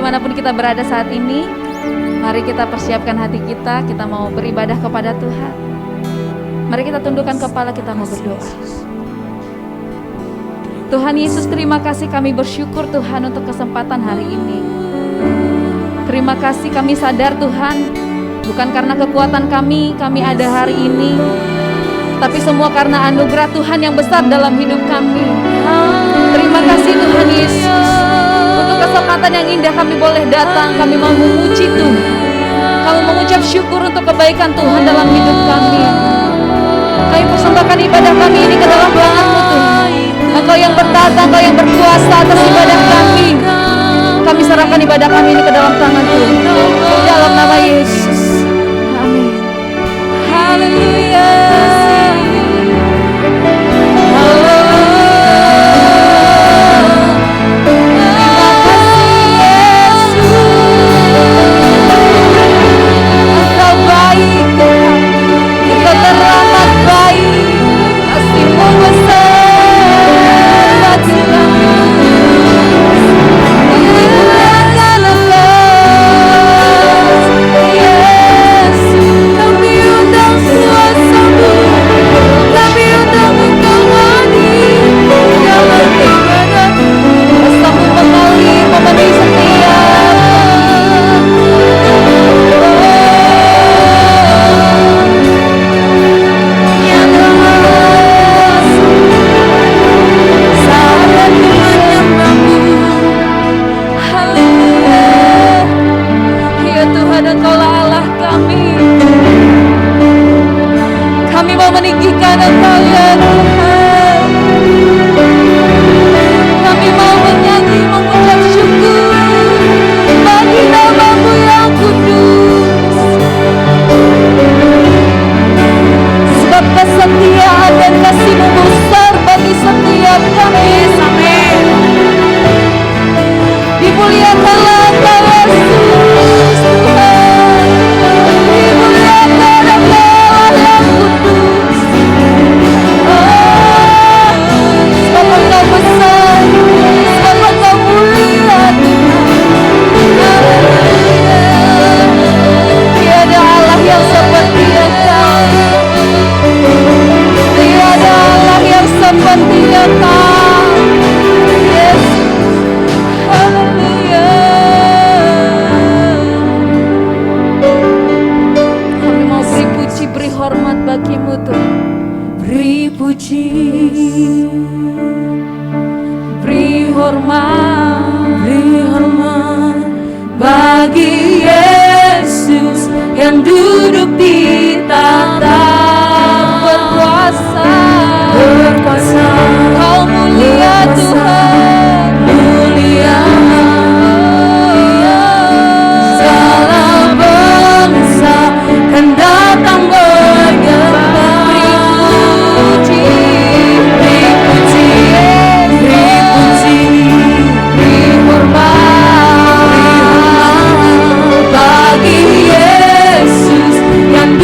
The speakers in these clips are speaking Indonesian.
dimanapun kita berada saat ini, mari kita persiapkan hati kita mau beribadah kepada Tuhan. Mari kita tundukkan kepala, kita mau berdoa. Tuhan Yesus, terima kasih, kami bersyukur Tuhan untuk kesempatan hari ini. Terima kasih, kami sadar Tuhan, bukan karena kekuatan kami ada hari ini, tapi semua karena anugerah Tuhan yang besar dalam hidup kami. Terima kasih Tuhan Yesus, untuk kesempatan yang indah kami boleh datang, kami mau memuji Tuhan. Kami mengucap syukur untuk kebaikan Tuhan dalam hidup kami. Kami persembahkan ibadah kami ini ke dalam tangan-Mu Tuhan. Engkau yang bertata, Engkau yang berkuasa atas ibadah kami. Kami serahkan ibadah kami ini ke dalam tangan Tuhan. Dalam nama Yesus. Amin. Haleluya. Yesus yang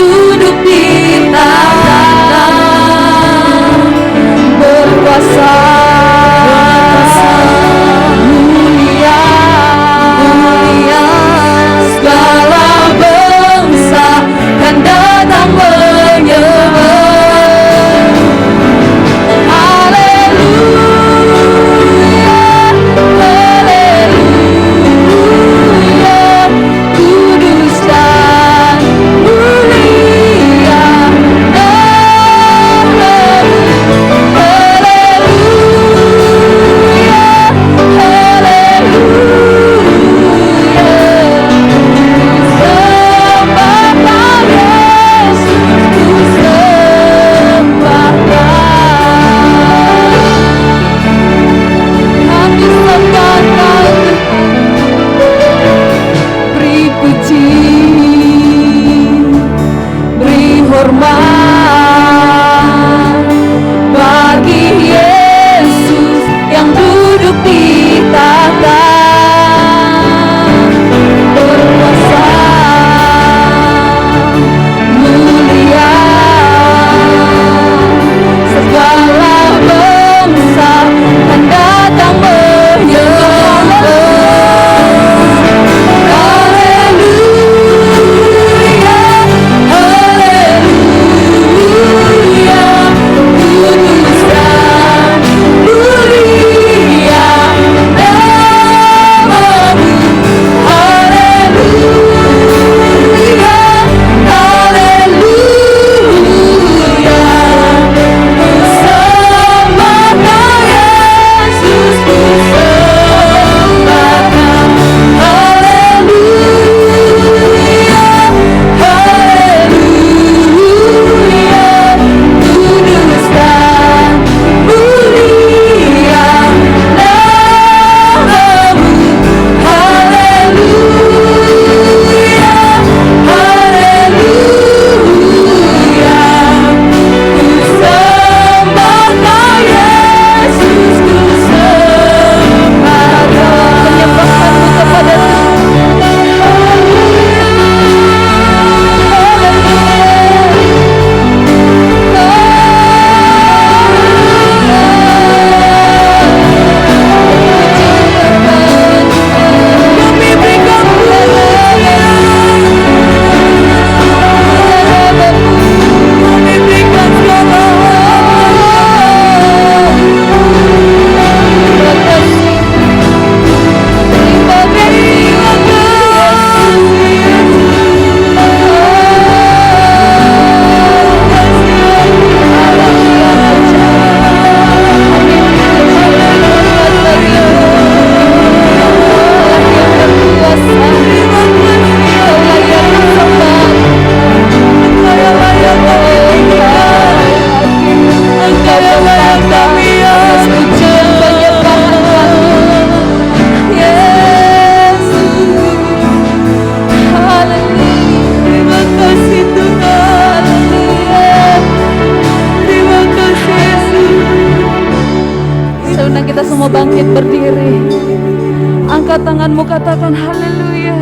angkat tanganmu, katakan haleluya.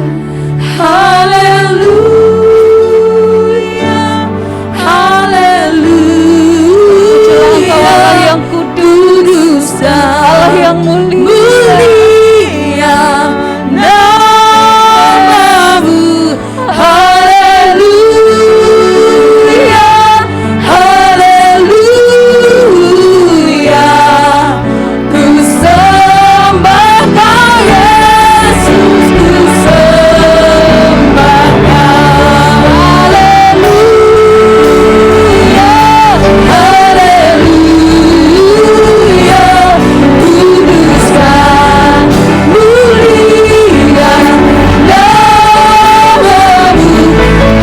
Haleluya, haleluya. Engkau Allah yang kudus, Allah yang mulia. Namamu, haleluya, haleluya. Ku sembah Kau Yesus, ku sembah Kau. Haleluya, haleluya. Kuduskan, mulia namamu.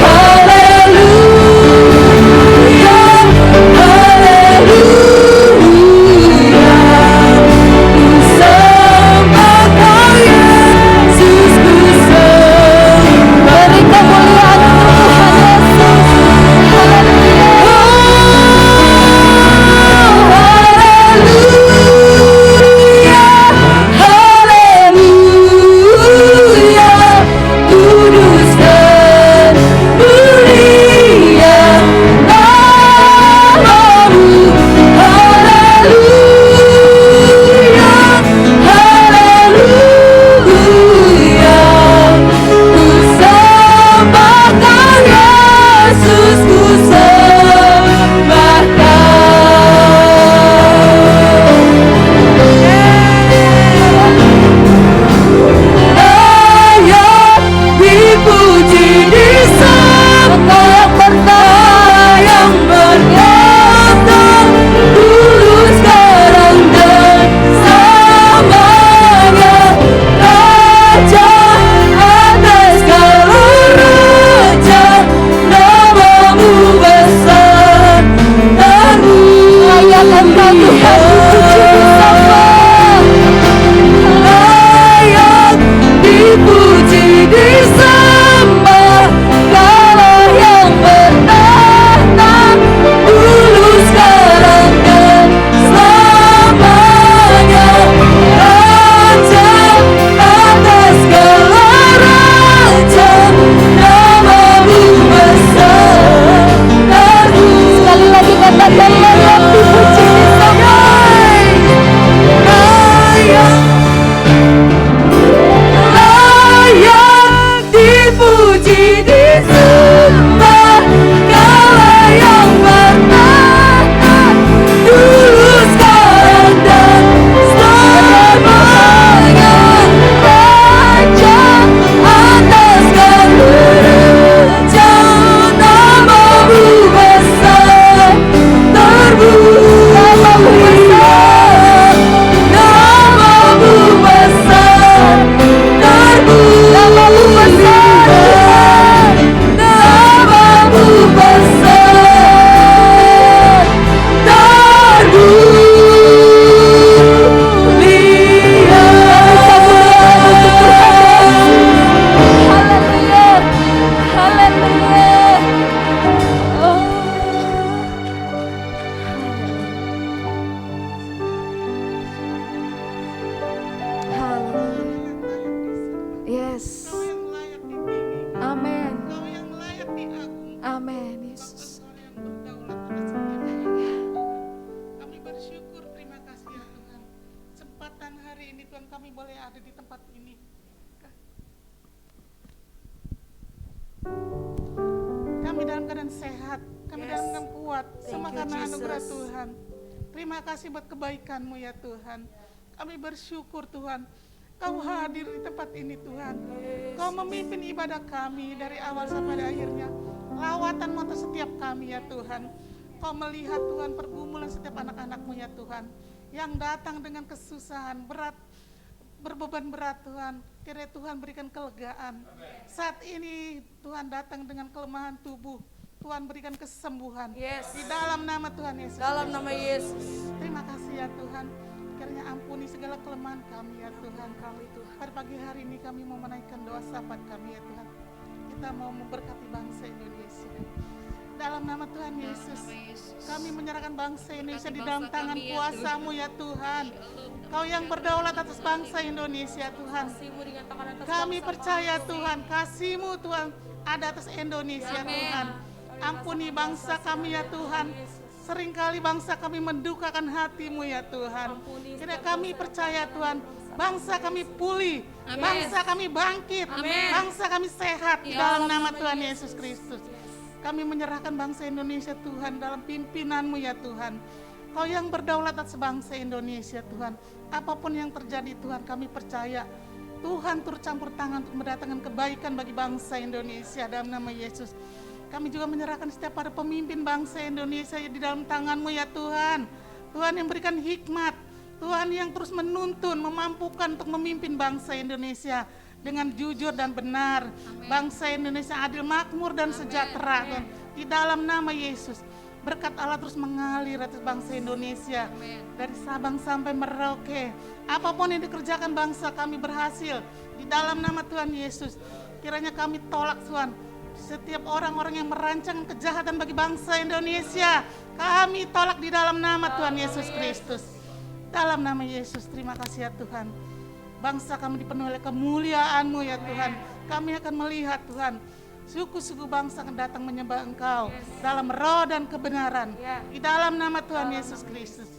Haleluya, haleluya. Ku sembah Kau Yesus, ku sembah. Beri kemuliaan untuk Tuhan Yesus. Haleluya, kudus dan mulia namamu. Haleluya, haleluya. Ku sembah Kau Yesus, ku sembah layak dipuji, disembah yang bertahta, dulu sekarang dan selamanya. Raja atas segala raja, namamu besar dan mulia. Layak Engkau Tuhan dipuji, disembah. layak dipuji, disembah. Kaulah yang bertahta, dulu sekarang dan selamanya. Raja atas segala raja, namamu besar dan mulia. Sekali lagi katakan layak dipuji, disembah. Layak dipuji, disembah. Kaulah yang bertahta, dulu sekarang dan selamanya. Raja atas segala raja, namamu besar terpuji. Namamu besar terpuji. Namamu besar, namamu besar Haleluya, haleluya. Yes. Amin. Amin, Yesus. Kami bersyukur, terima kasih ya Tuhan. Kesempatan hari ini Tuhan kami boleh ada di tempat ini. Kami dalam keadaan sehat, kami dalam keadaan kuat, semua karena anugerah Tuhan. Terima kasih buat kebaikan-Mu ya Tuhan. Kami bersyukur Tuhan, Kau hadir di tempat ini Tuhan. Kau memimpin ibadah kami dari awal sampai akhirnya. Lawatan-Mu atas setiap kami ya Tuhan. Kau melihat Tuhan pergumulan setiap anak-anak-Mu ya Tuhan, yang datang dengan kesusahan berat, berbeban berat Tuhan. Kiranya Tuhan berikan kelegaan. Saat ini Tuhan datang dengan kelemahan tubuh, Tuhan berikan kesembuhan. Di dalam nama Tuhan Yesus. dalam nama Yesus. Terima kasih ya Tuhan. Kiranya ampuni segala kelemahan kami ya Tuhan. Pada pagi hari ini kami mau menaikkan doa syafaat kami ya Tuhan. Kita mau memberkati bangsa Indonesia. Dalam nama Tuhan Yesus, kami menyerahkan bangsa Indonesia di dalam tangan kuasa-Mu ya Tuhan. Kau yang berdaulat atas bangsa Indonesia Tuhan. Kami percaya Tuhan, kasih-Mu Tuhan ada atas Indonesia Tuhan. Ampuni bangsa kami ya Tuhan. Seringkali bangsa kami mendukakan hati-Mu ya Tuhan. Kini kami percaya Tuhan, bangsa kami pulih, bangsa kami bangkit, bangsa kami sehat di dalam nama Tuhan Yesus Kristus. Kami menyerahkan bangsa Indonesia Tuhan dalam pimpinan-Mu ya Tuhan. Kau yang berdaulat atas bangsa Indonesia Tuhan. Apapun yang terjadi Tuhan, kami percaya Tuhan turut campur tangan untuk mendatangkan kebaikan bagi bangsa Indonesia dalam nama Yesus. Kami juga menyerahkan setiap para pemimpin bangsa Indonesia di dalam tangan-Mu ya Tuhan. Tuhan yang berikan hikmat, Tuhan yang terus menuntun, memampukan untuk memimpin bangsa Indonesia dengan jujur dan benar. Bangsa Indonesia adil, makmur dan sejahtera Tuhan. Di dalam nama Yesus, berkat Allah terus mengalir atas bangsa Indonesia. Dari Sabang sampai Merauke, apapun yang dikerjakan bangsa kami berhasil. Di dalam nama Tuhan Yesus, kiranya kami tolak Tuhan setiap orang-orang yang merancang kejahatan bagi bangsa Indonesia. Kami tolak di dalam nama Tuhan Yesus Kristus. Dalam nama Yesus, terima kasih ya Tuhan. Bangsa kami dipenuhi oleh kemuliaan-Mu ya Tuhan. Kami akan melihat Tuhan, suku-suku bangsa akan datang menyembah Engkau dalam roh dan kebenaran. Di dalam nama Tuhan Yesus Kristus.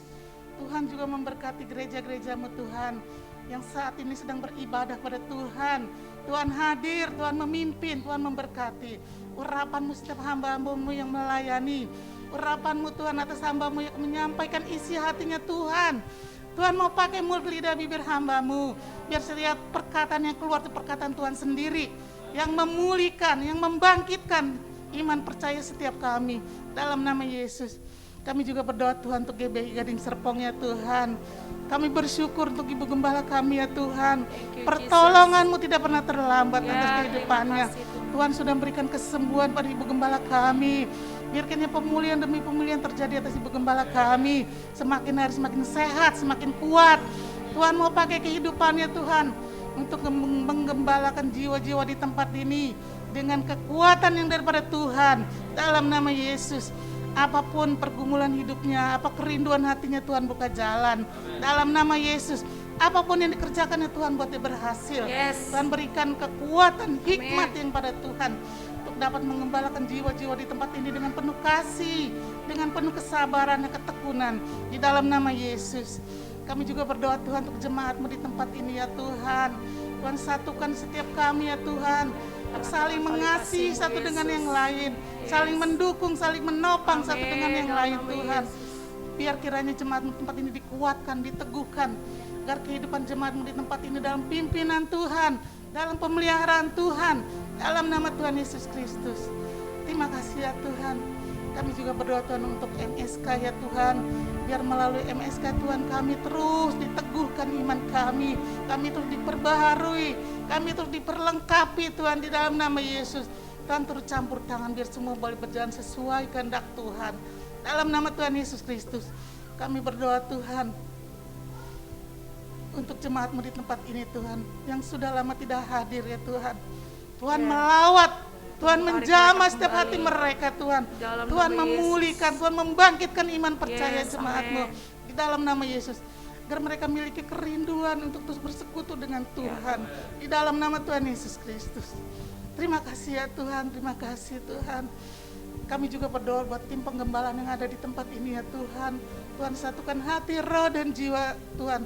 Tuhan juga memberkati gereja-gereja-Mu Tuhan, yang saat ini sedang beribadah pada Tuhan. Tuhan hadir, Tuhan memimpin, Tuhan memberkati. Urapan-Mu setiap hamba-Mu yang melayani. Urapan-Mu Tuhan atas hamba-Mu yang menyampaikan isi hatinya Tuhan. Tuhan mau pakai mulut lidah bibir hamba-Mu, biar setiap perkataan yang keluar itu perkataan Tuhan sendiri, yang memulihkan, yang membangkitkan iman percaya setiap kami. Dalam nama Yesus, kami juga berdoa Tuhan untuk GBI Gading Serpong ya Tuhan. Kami bersyukur untuk Ibu Gembala kami ya Tuhan. Pertolongan-Mu tidak pernah terlambat atas kehidupannya. Tuhan sudah memberikan kesembuhan pada Ibu Gembala kami. Biarkannya pemulihan demi pemulihan terjadi atas Ibu Gembala kami. Semakin hari semakin sehat, semakin kuat. Tuhan mau pakai kehidupannya Tuhan untuk menggembalakan jiwa-jiwa di tempat ini dengan kekuatan yang daripada Tuhan. Dalam nama Yesus, apapun pergumulan hidupnya, apa kerinduan hatinya, Tuhan buka jalan. Dalam nama Yesus, apapun yang dikerjakannya Tuhan buat dia berhasil. Tuhan berikan kekuatan, hikmat yang pada Tuhan untuk dapat mengembalakan jiwa-jiwa di tempat ini dengan penuh kasih, dengan penuh kesabaran dan ketekunan. Di dalam nama Yesus, kami juga berdoa Tuhan untuk jemaat-Mu di tempat ini ya Tuhan. Tuhan satukan setiap kami ya Tuhan, untuk saling mengasihi satu dengan yang lain, saling mendukung, saling menopang satu dengan yang lain Tuhan. Biar kiranya jemaat-Mu di tempat ini dikuatkan, diteguhkan, agar kehidupan jemaat-Mu di tempat ini dalam pimpinan Tuhan, dalam pemeliharaan Tuhan, dalam nama Tuhan Yesus Kristus. Terima kasih ya Tuhan. Kami juga berdoa Tuhan untuk MSK ya Tuhan, biar melalui MSK Tuhan kami terus diteguhkan iman kami terus diperbaharui, kami terus diperlengkapi Tuhan di dalam nama Yesus. Tuhan turut campur tangan biar semua boleh berjalan sesuai kehendak Tuhan. Dalam nama Tuhan Yesus Kristus, kami berdoa Tuhan untuk jemaat-Mu di tempat ini Tuhan, yang sudah lama tidak hadir ya Tuhan. Tuhan melawat, Tuhan menjamah setiap hati mereka Tuhan. Tuhan memulihkan, Tuhan membangkitkan iman percaya jemaat-Mu di dalam nama Yesus, agar mereka memiliki kerinduan untuk terus bersekutu dengan Tuhan di dalam nama Tuhan Yesus Kristus. Terima kasih ya Tuhan, terima kasih Tuhan. Kami juga berdoa buat tim penggembalaan yang ada di tempat ini ya Tuhan. Tuhan satukan hati, roh dan jiwa Tuhan,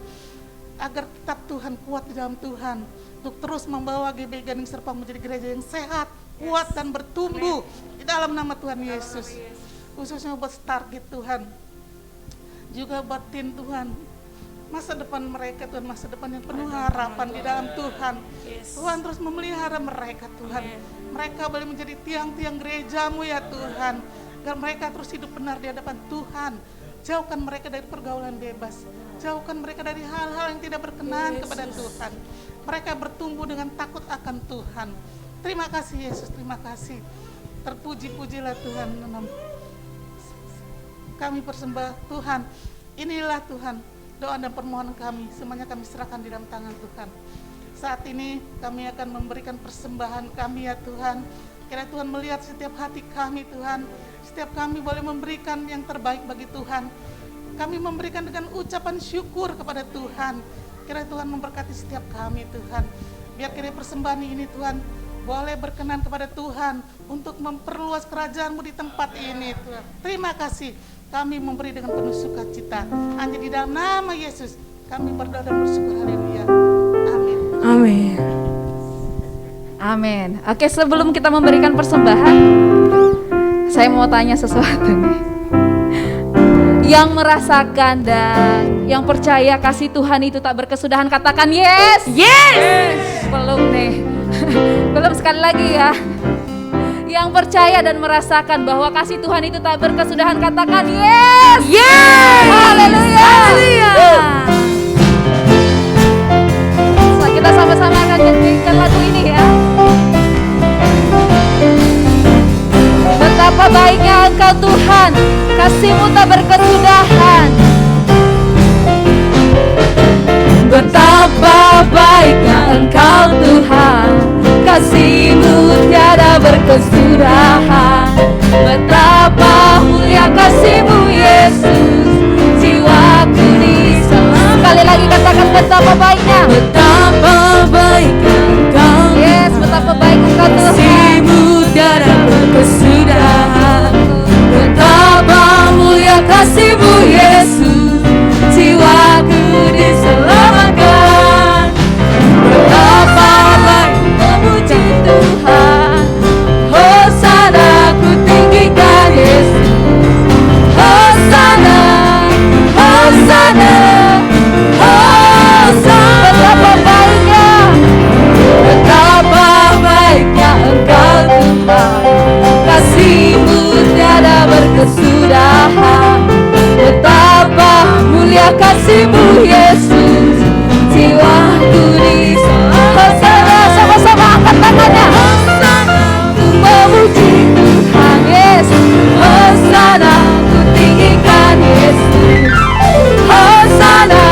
agar tetap Tuhan kuat di dalam Tuhan, untuk terus membawa GBI Gading Serpong menjadi gereja yang sehat, kuat dan bertumbuh di dalam nama Tuhan Yesus. Khususnya buat Stargate Tuhan, juga buat tim Tuhan, masa depan mereka Tuhan, masa depan yang penuh harapan di dalam Tuhan. Tuhan terus memelihara mereka Tuhan. Mereka boleh menjadi tiang-tiang gereja-Mu ya Tuhan, agar mereka terus hidup benar di hadapan Tuhan. Jauhkan mereka dari pergaulan bebas, jauhkan mereka dari hal-hal yang tidak berkenan kepada Tuhan. Mereka bertumbuh dengan takut akan Tuhan. Terima kasih Yesus, terima kasih. Terpuji-pujilah Tuhan. Kami persembah Tuhan. Inilah Tuhan doa dan permohonan kami, semuanya kami serahkan di dalam tangan Tuhan. Saat ini kami akan memberikan persembahan kami ya Tuhan, Kiranya Tuhan melihat setiap hati kami Tuhan. Setiap kami boleh memberikan yang terbaik bagi Tuhan. Kami memberikan dengan ucapan syukur kepada Tuhan. Kiranya Tuhan memberkati setiap kami Tuhan. Biar kiranya persembahan ini Tuhan boleh berkenan kepada Tuhan untuk memperluas kerajaan-Mu di tempat ini Tuhan. Terima kasih. Kami memberi dengan penuh sukacita. Hanya di dalam nama Yesus kami berdoa dan bersyukur. Haleluya. Amin. Amin. Amin. Oke, sebelum kita memberikan persembahan, saya mau tanya sesuatu nih. Yang merasakan dan yang percaya kasih Tuhan itu tak berkesudahan, katakan yes. Yes. Belum nih. Belum, sekali lagi ya. Yang percaya dan merasakan bahwa kasih Tuhan itu tak berkesudahan, katakan yes. Yes. Haleluya. Haleluya. Kita sama-sama akan nyanyikan lagu ini ya. Betapa baiknya Engkau Tuhan, kasih-Mu tak berkesudahan. Betapa baiknya Engkau Tuhan, kasih-Mu tiada berkesudahan. Betapa mulia kasih-Mu Yesus, jiwaku diselamatkan. Sekali lagi katakan betapa baiknya. Betapa baiknya Engkau, Yes, betapa baik Engkau Tuhan. kasih-Mu tiada berkesudahan. Betapa mulia kasih-Mu Yesus, jiwaku diselamatkan. Betapa baik memuji Tuhan, Hosana ku tinggikan Yesus. Hosana, Hosana, Hosana. Betapa baiknya. Betapa baiknya Engkau Tuhan, kasih-Mu tiada berkesudahan. Betapa mulia kasih-Mu Yesus, jiwaku diselamatkan. Hosana, sama-sama angkat tangannya. Hosana, ku memuji Tuhan. Yes. Hosana, ku tinggikan Yesus. Hosana,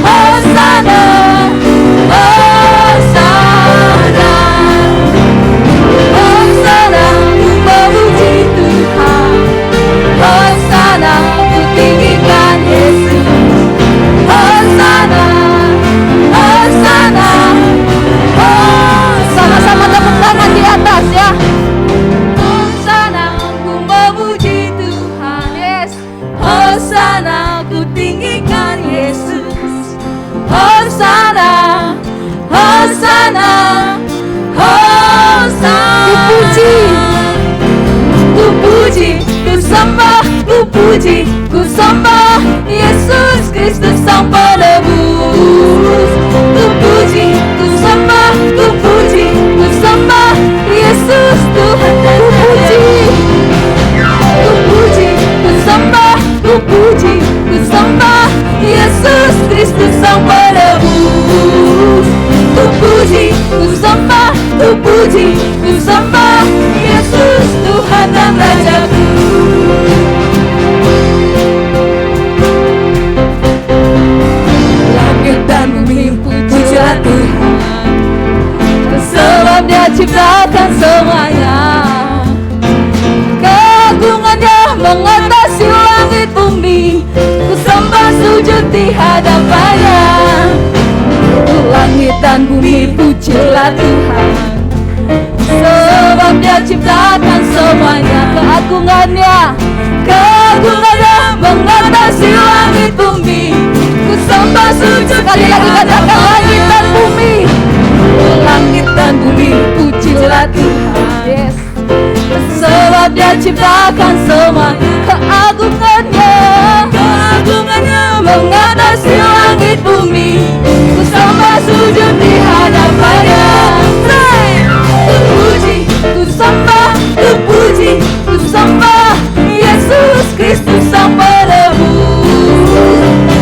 Hosana, Hosana. Hosana, ku memuji Tuhan. Hosana, ku tinggikan Yesus. Hosana, Hosana, Hosana. Sama-sama tepuk tangan di atas ya. Hosana, ku memuji Tuhan. Yes. Hosana, ku tinggikan Yesus. Hosana, Hosana, Hosana. Ku puji, ku sembah, ku puji, ku sembah Yesus Kristus Sang Penebus. Ku puji, ku sembah, ku puji, ku sembah Yesus Tuhan dan Raja. Ku puji, ku sembah, ku puji, ku sembah Yesus Kristus Sang Penebus. Ku puji, ku sembah, ku puji, ku sembah Yesus Tuhan dan Rajaku. Langit dan bumi pujilah Tuhan, sebab Dia ciptakan semuanya. Keagungannya mengatasi langit bumi, ku sembah sujud di hadapannya. Langit dan bumi pujilah Tuhan, sebab Dia ciptakan semuanya. Keagungannya, keagungannya mengatasi langit bumi, ku sembah sujud. Sekali lagi katakan langit dan bumi. Langit dan bumi pujilah Tuhan. Yes. Sebab Dia ciptakan semua. Keagungannya, keagungannya mengatasi langit bumi, ku sembah sujud di hadapannya. Ku puji, ku sembah, ku puji, ku sembah Yesus Kristus Sang Penebus.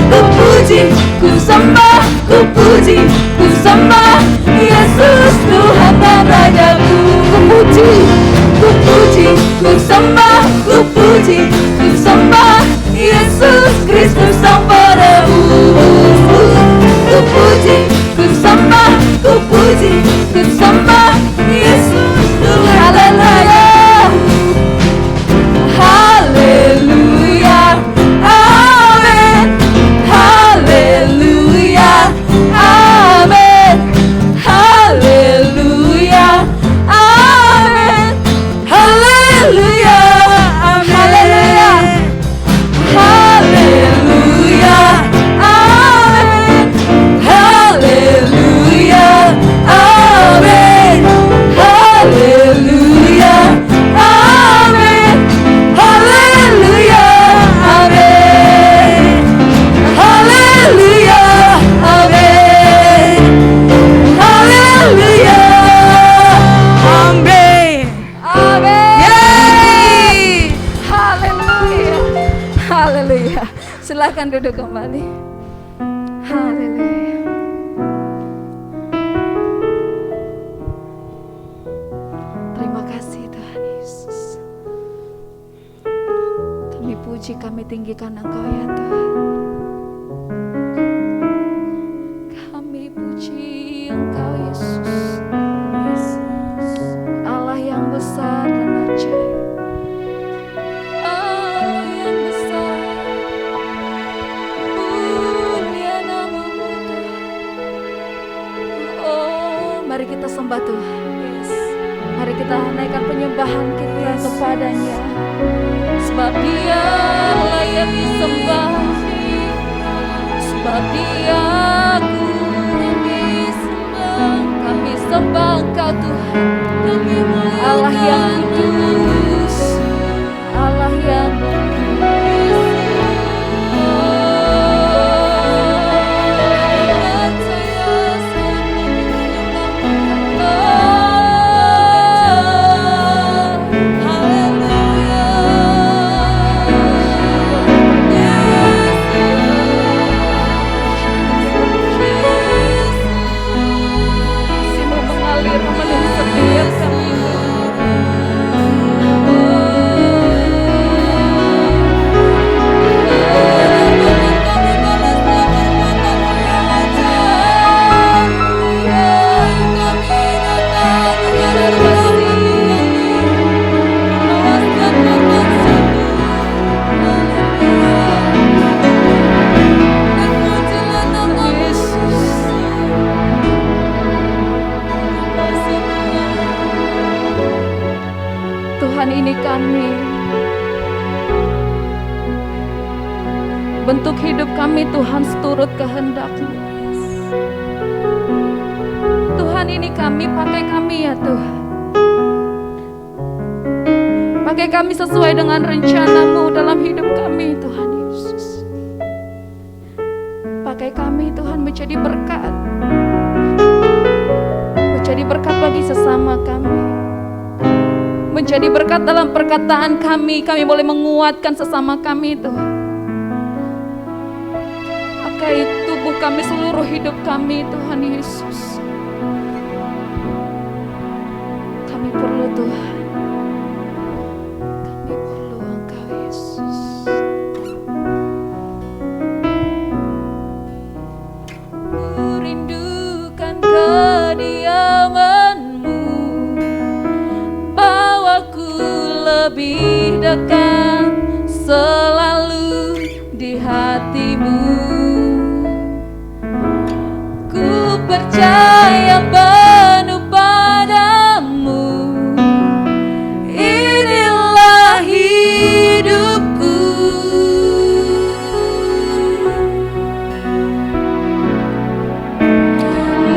Ku puji, ku sembah, ku puji, ku sembah Yesus Tuhan dan Rajaku. Ku puji, ku puji, ku sembah, ku puji, ku sembah Silakan duduk kembali. Haleluya. Terima kasih Tuhan Yesus. Kami puji, kami tinggikan Engkau ya Tuhan. Kami puji Engkau Yesus. Allah yang besar dan ajaib. Allah yang besar. Mulia namamu Tuhan. Oh, mari kita sembah Tuhan. Mari kita naikkan penyembahan kita kepadanya. Sebab Dia layak disembah. Sebab Dia kami sembah Engkau Tuhan. Allah yang kudus, Allah yang bentuk hidup kami Tuhan seturut kehendak-Mu. Tuhan, ini kami, pakai kami ya Tuhan. Pakai kami sesuai dengan rencana-Mu dalam hidup kami Tuhan Yesus. Pakai kami Tuhan menjadi berkat. Menjadi berkat bagi sesama kami. Menjadi berkat dalam perkataan kami boleh menguatkan sesama kami Tuhan. Pakai tubuh kami, seluruh hidup kami Tuhan Yesus. Kami perlu Tuhan. Kami perlu Engkau Yesus. Ku rindukan kediaman-Mu, bawaku lebih dekat selalu di hati-Mu. Percaya penuh padamu, inilah hidupku.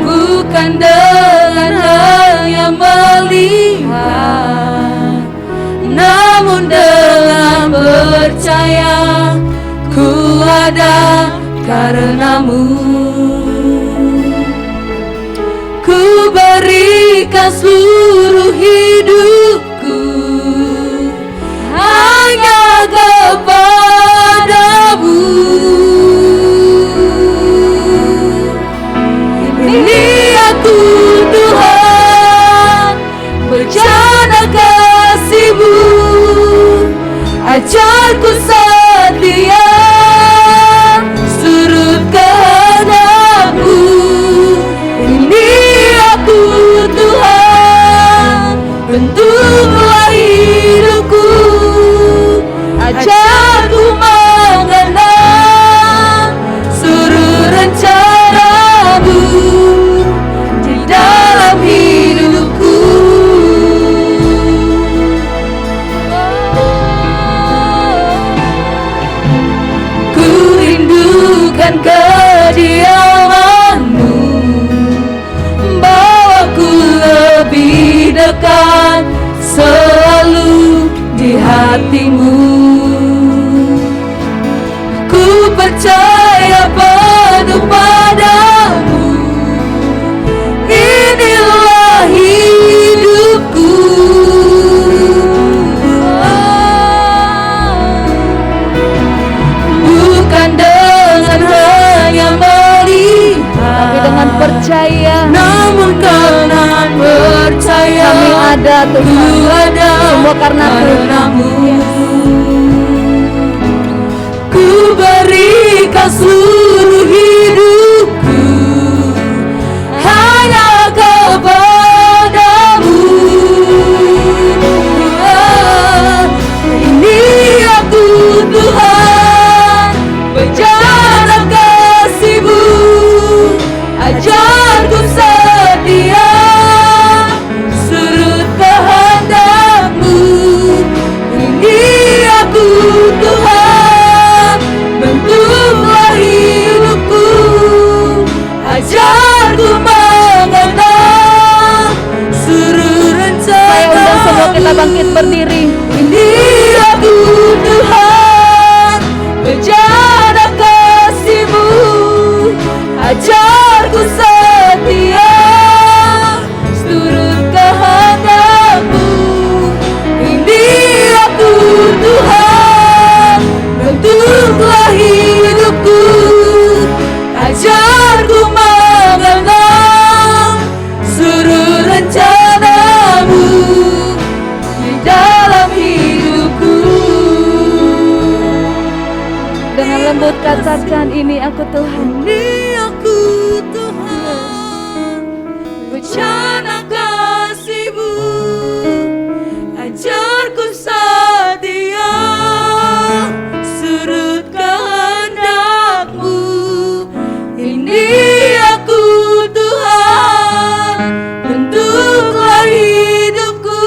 Bukan dengan hanya melihat, namun dengan percaya ku ada karena-Mu. Ku berikan seluruh hidupku hanya kepadamu. Ini aku Tuhan, berjana kasih-Mu, ajarku setia surut kehendak-Mu. Tuhan, bentuklah hidupku, ajarku mengenal seluruh rencana-Mu di dalam hidupku. Ku rindukan kediaman-Mu, lebih dekat selalu di hati-Mu. Ku percaya penuh padamu, inilah hidupku. Bukan ada Tuhan, semua karena karenamu. Ku berikan seluruh hidupku hanya kepadamu. Ini aku Tuhan, bejana kasih-Mu, ajarku setia surut kehendak-Mu. Ini aku Tuhan, bentuklah hidupku, ajarku mengenal seluruh rencana. Saya undang semua kita bangkit berdiri. Ini aku Tuhan, bejana kasih-Mu, ajarku setia seturut kehendak-Mu. Ini aku Tuhan, bentuklah hidupku, ajarku mengenal seluruh rencana-Mu di dalam hidupku. Dengan lembut katakan, ini aku Tuhan. Ini aku Tuhan, bejana kasih-Mu, ajarku setia surut kehendak-Mu. Ini aku Tuhan, bentuklah hidupku,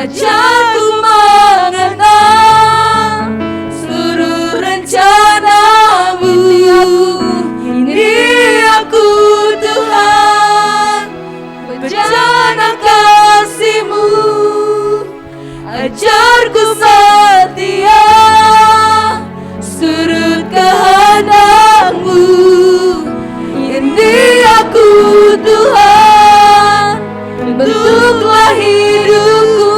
ajarku mengenal seluruh rencana-Mu. Ini aku Tuhan, bejana kasih-Mu, ajarku setia surut kehendak-Mu. Ini aku Tuhan, bentuklah hidupku,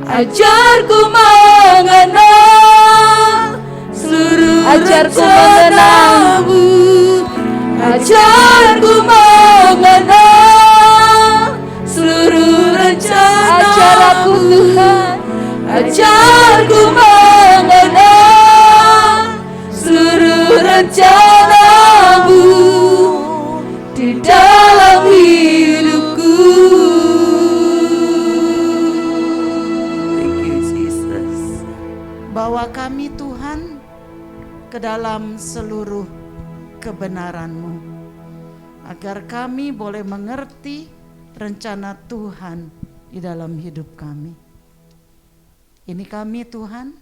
ajarku mengenal seluruh Ajarku rencana-Mu. Ajarku mengenal seluruh rencana-Mu. Ajar aku Tuhan, Ajarku mengenal seluruh rencana-Mu di dalam hidupku. Thank you Jesus. Bawa kami Tuhan ke dalam seluruh kebenaran-Mu, agar kami boleh mengerti rencana Tuhan di dalam hidup kami. Ini kami Tuhan,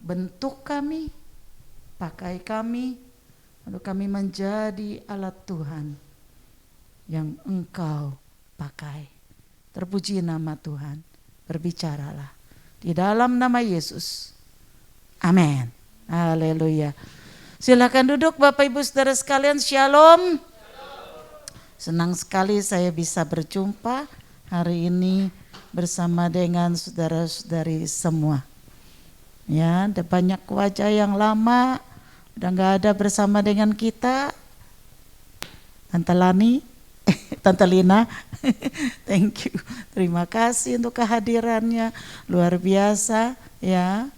bentuk kami, pakai kami, lalu kami menjadi alat Tuhan yang Engkau pakai. Terpuji nama Tuhan, berbicaralah di dalam nama Yesus. Amin. Haleluya. Silakan duduk Bapak Ibu Saudara sekalian, Shalom. Senang sekali saya bisa berjumpa hari ini bersama dengan saudara-saudari semua. Ya, ada banyak wajah yang lama udah gak ada bersama dengan kita. Tante Lani, Tante Lina, thank you. Terima kasih untuk kehadirannya, luar biasa ya.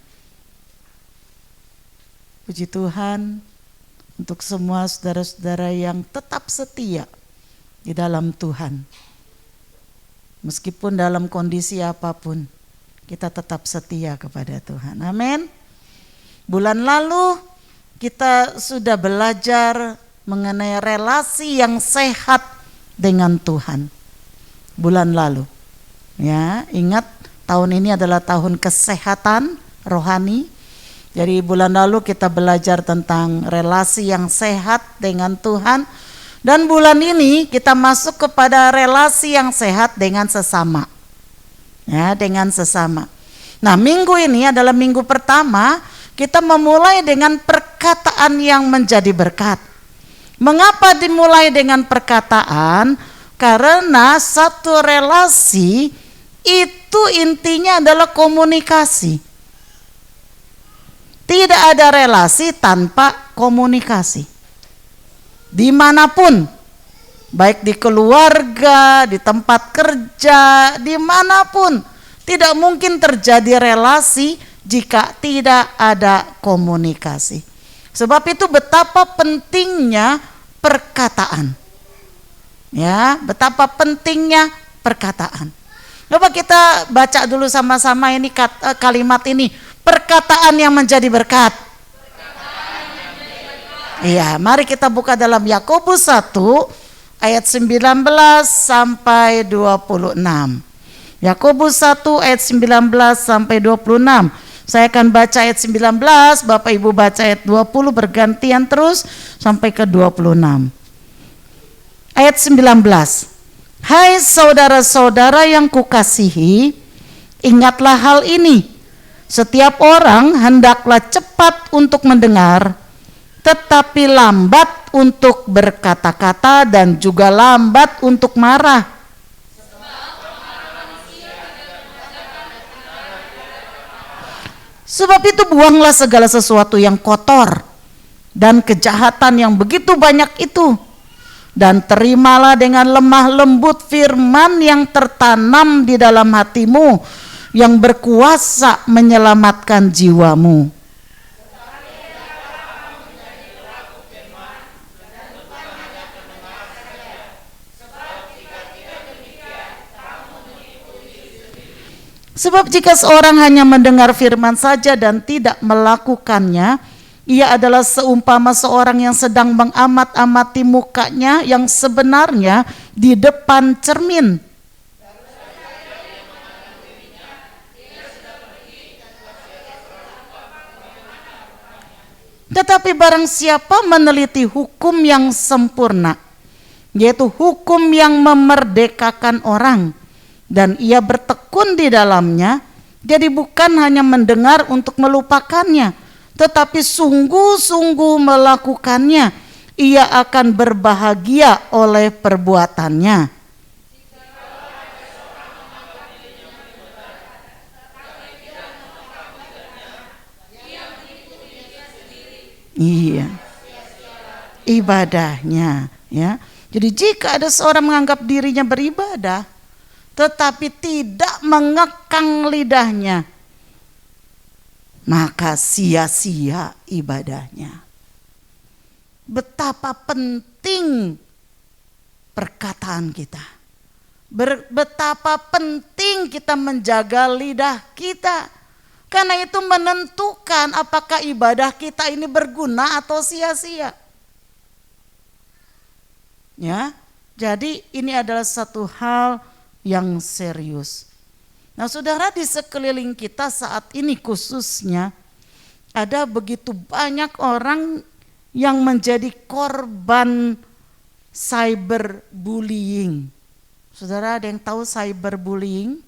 Puji Tuhan untuk semua saudara-saudara yang tetap setia di dalam Tuhan. Meskipun dalam kondisi apapun, kita tetap setia kepada Tuhan. Amin. Bulan lalu kita sudah belajar mengenai relasi yang sehat dengan Tuhan. Bulan lalu. Ya, ingat tahun ini adalah tahun kesehatan rohani. Jadi bulan lalu kita belajar tentang relasi yang sehat dengan Tuhan, dan bulan ini kita masuk kepada relasi yang sehat dengan sesama. Ya, dengan sesama. Nah, minggu ini adalah minggu pertama kita memulai dengan perkataan yang menjadi berkat. Mengapa dimulai dengan perkataan? Karena satu relasi itu intinya adalah komunikasi. Tidak ada relasi tanpa komunikasi. Dimanapun, baik di keluarga, di tempat kerja, dimanapun. Tidak mungkin terjadi relasi jika tidak ada komunikasi. Sebab itu betapa pentingnya perkataan. Ya, betapa pentingnya perkataan. Coba kita baca dulu sama-sama ini kalimat ini. Perkataan yang menjadi berkat. Iya, mari kita buka dalam Yakobus 1 ayat 19 sampai 26. Yakobus 1 ayat 19 sampai 26. Saya akan baca ayat 19, Bapak Ibu baca ayat 20 bergantian terus sampai ke 26. Ayat 19. Hai saudara-saudara yang kukasihi, ingatlah hal ini. Setiap orang hendaklah cepat untuk mendengar, tetapi lambat untuk berkata-kata dan juga lambat untuk marah. Sebab itu buanglah segala sesuatu yang kotor dan kejahatan yang begitu banyak itu, dan terimalah dengan lemah lembut firman yang tertanam di dalam hatimu, yang berkuasa menyelamatkan jiwamu. Sebab jika seorang hanya mendengar firman saja dan tidak melakukannya, ia adalah seumpama seorang yang sedang mengamat-amati mukanya yang sebenarnya di depan cermin. Tetapi barang siapa meneliti hukum yang sempurna, yaitu hukum yang memerdekakan orang, dan ia bertekun di dalamnya, jadi bukan hanya mendengar untuk melupakannya, tetapi sungguh-sungguh melakukannya, ia akan berbahagia oleh perbuatannya. Iya, ibadahnya, ya. Jadi jika ada seorang menganggap dirinya beribadah, tetapi tidak mengekang lidahnya, maka sia-sia ibadahnya. Betapa penting perkataan kita. Betapa penting kita menjaga lidah kita. Karena itu menentukan apakah ibadah kita ini berguna atau sia-sia. Ya, jadi ini adalah satu hal yang serius. Nah, saudara, di sekeliling kita saat ini khususnya ada begitu banyak orang yang menjadi korban cyberbullying. Saudara, ada yang tahu cyberbullying?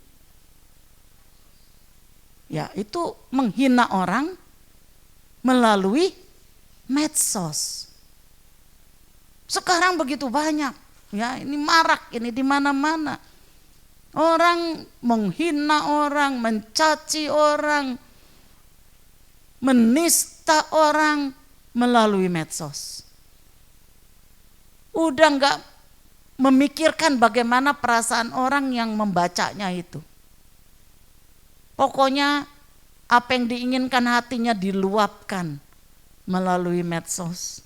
Ya, itu menghina orang melalui medsos. Sekarang begitu banyak, ya, ini marak ini di mana-mana. Orang menghina orang, mencaci orang, menista orang melalui medsos. Udah enggak memikirkan bagaimana perasaan orang yang membacanya itu. Pokoknya apa yang diinginkan hatinya diluapkan melalui medsos.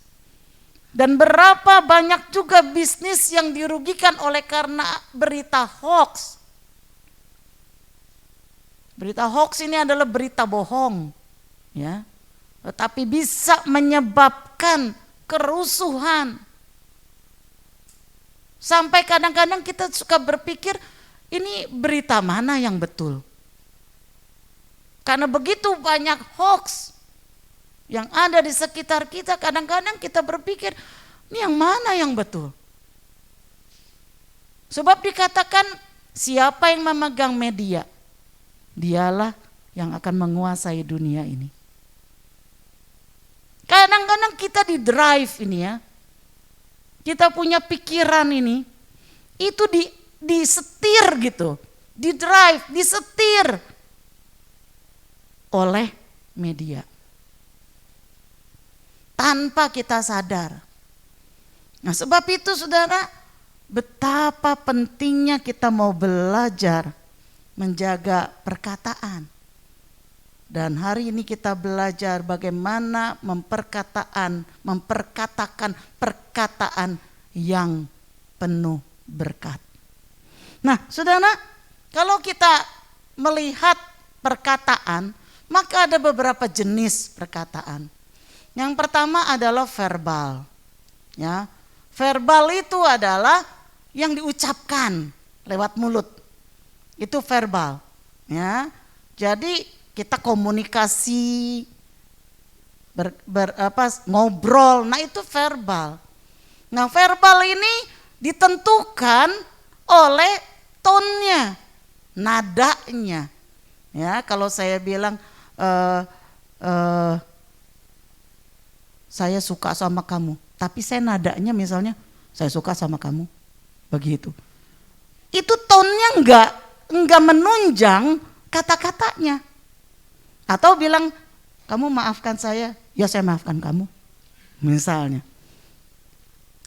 Dan berapa banyak juga bisnis yang dirugikan oleh karena berita hoax. Berita hoax ini adalah berita bohong, ya. Tetapi bisa menyebabkan kerusuhan. Sampai kadang-kadang kita suka berpikir, ini berita mana yang betul? Karena begitu banyak hoax yang ada di sekitar kita, kadang-kadang kita berpikir, ini yang mana yang betul? Sebab dikatakan siapa yang memegang media, dialah yang akan menguasai dunia ini. Kadang-kadang kita di drive ini, ya, kita punya pikiran ini, itu disetir gitu, di drive, disetir oleh media. Tanpa kita sadar. Nah, sebab itu saudara, betapa pentingnya kita mau belajar menjaga perkataan. Dan hari ini kita belajar bagaimana memperkatakan perkataan yang penuh berkat. Nah, saudara, kalau kita melihat perkataan, maka ada beberapa jenis perkataan. Yang pertama adalah verbal. Ya, verbal itu adalah yang diucapkan lewat mulut. Itu verbal. Ya, jadi kita komunikasi, ngobrol, nah itu verbal. Nah, verbal ini ditentukan oleh tone-nya, nadanya. Ya, kalau saya bilang saya suka sama kamu, tapi saya nadanya misalnya saya suka sama kamu, begitu. Itu tone-nya enggak menunjang kata-katanya. Atau bilang, kamu maafkan saya, ya saya maafkan kamu. Misalnya.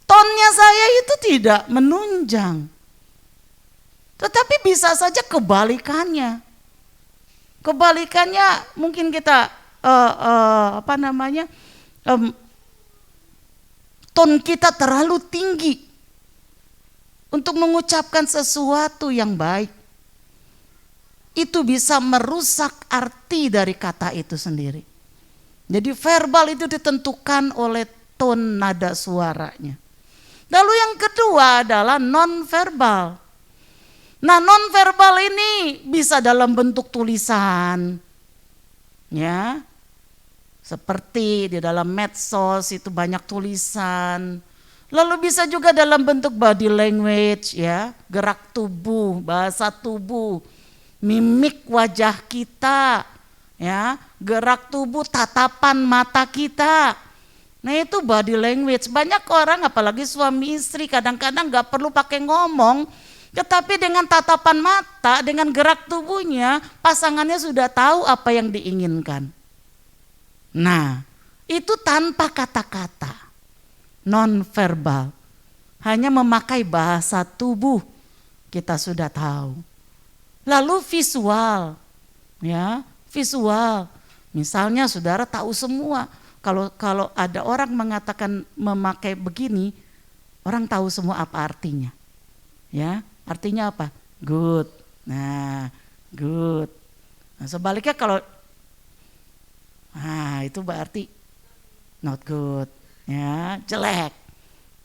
Tonnya saya itu tidak menunjang. Tetapi bisa saja kebalikannya. Kebalikannya mungkin kita ton kita terlalu tinggi untuk mengucapkan sesuatu yang baik. Itu bisa merusak arti dari kata itu sendiri. Jadi verbal itu ditentukan oleh ton nada suaranya. Lalu yang kedua adalah non-verbal. Nah, non-verbal ini bisa dalam bentuk tulisan. Ya. Seperti di dalam medsos itu banyak tulisan. Lalu bisa juga dalam bentuk body language, ya, gerak tubuh, bahasa tubuh, mimik wajah kita, ya, gerak tubuh, tatapan mata kita. Nah, itu body language. Banyak orang, apalagi suami istri, kadang-kadang gak perlu pakai ngomong, tetapi dengan tatapan mata, dengan gerak tubuhnya, pasangannya sudah tahu apa yang diinginkan. Nah, itu tanpa kata-kata, non-verbal, hanya memakai bahasa tubuh, kita sudah tahu. Lalu visual, ya, visual. Misalnya saudara tahu semua, kalau ada orang mengatakan memakai begini, orang tahu semua apa artinya. Ya, artinya apa? Good. Nah, good. Nah, sebaliknya kalau itu berarti not good. Ya, jelek.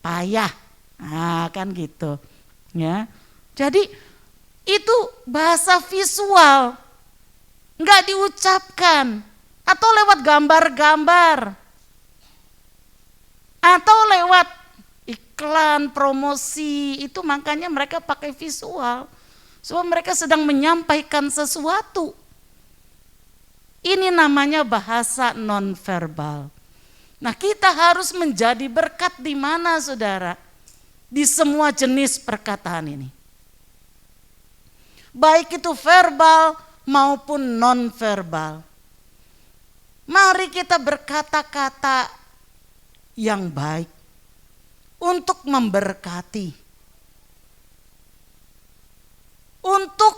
Payah. Nah, kan gitu. Ya. Jadi itu bahasa visual, nggak diucapkan, atau lewat gambar-gambar, atau lewat iklan, promosi, itu makanya mereka pakai visual, sebab mereka sedang menyampaikan sesuatu. Ini namanya bahasa non-verbal. Nah, kita harus menjadi berkat di mana, saudara? Di semua jenis perkataan ini. Baik itu verbal maupun non-verbal. Mari kita berkata-kata yang baik untuk memberkati, untuk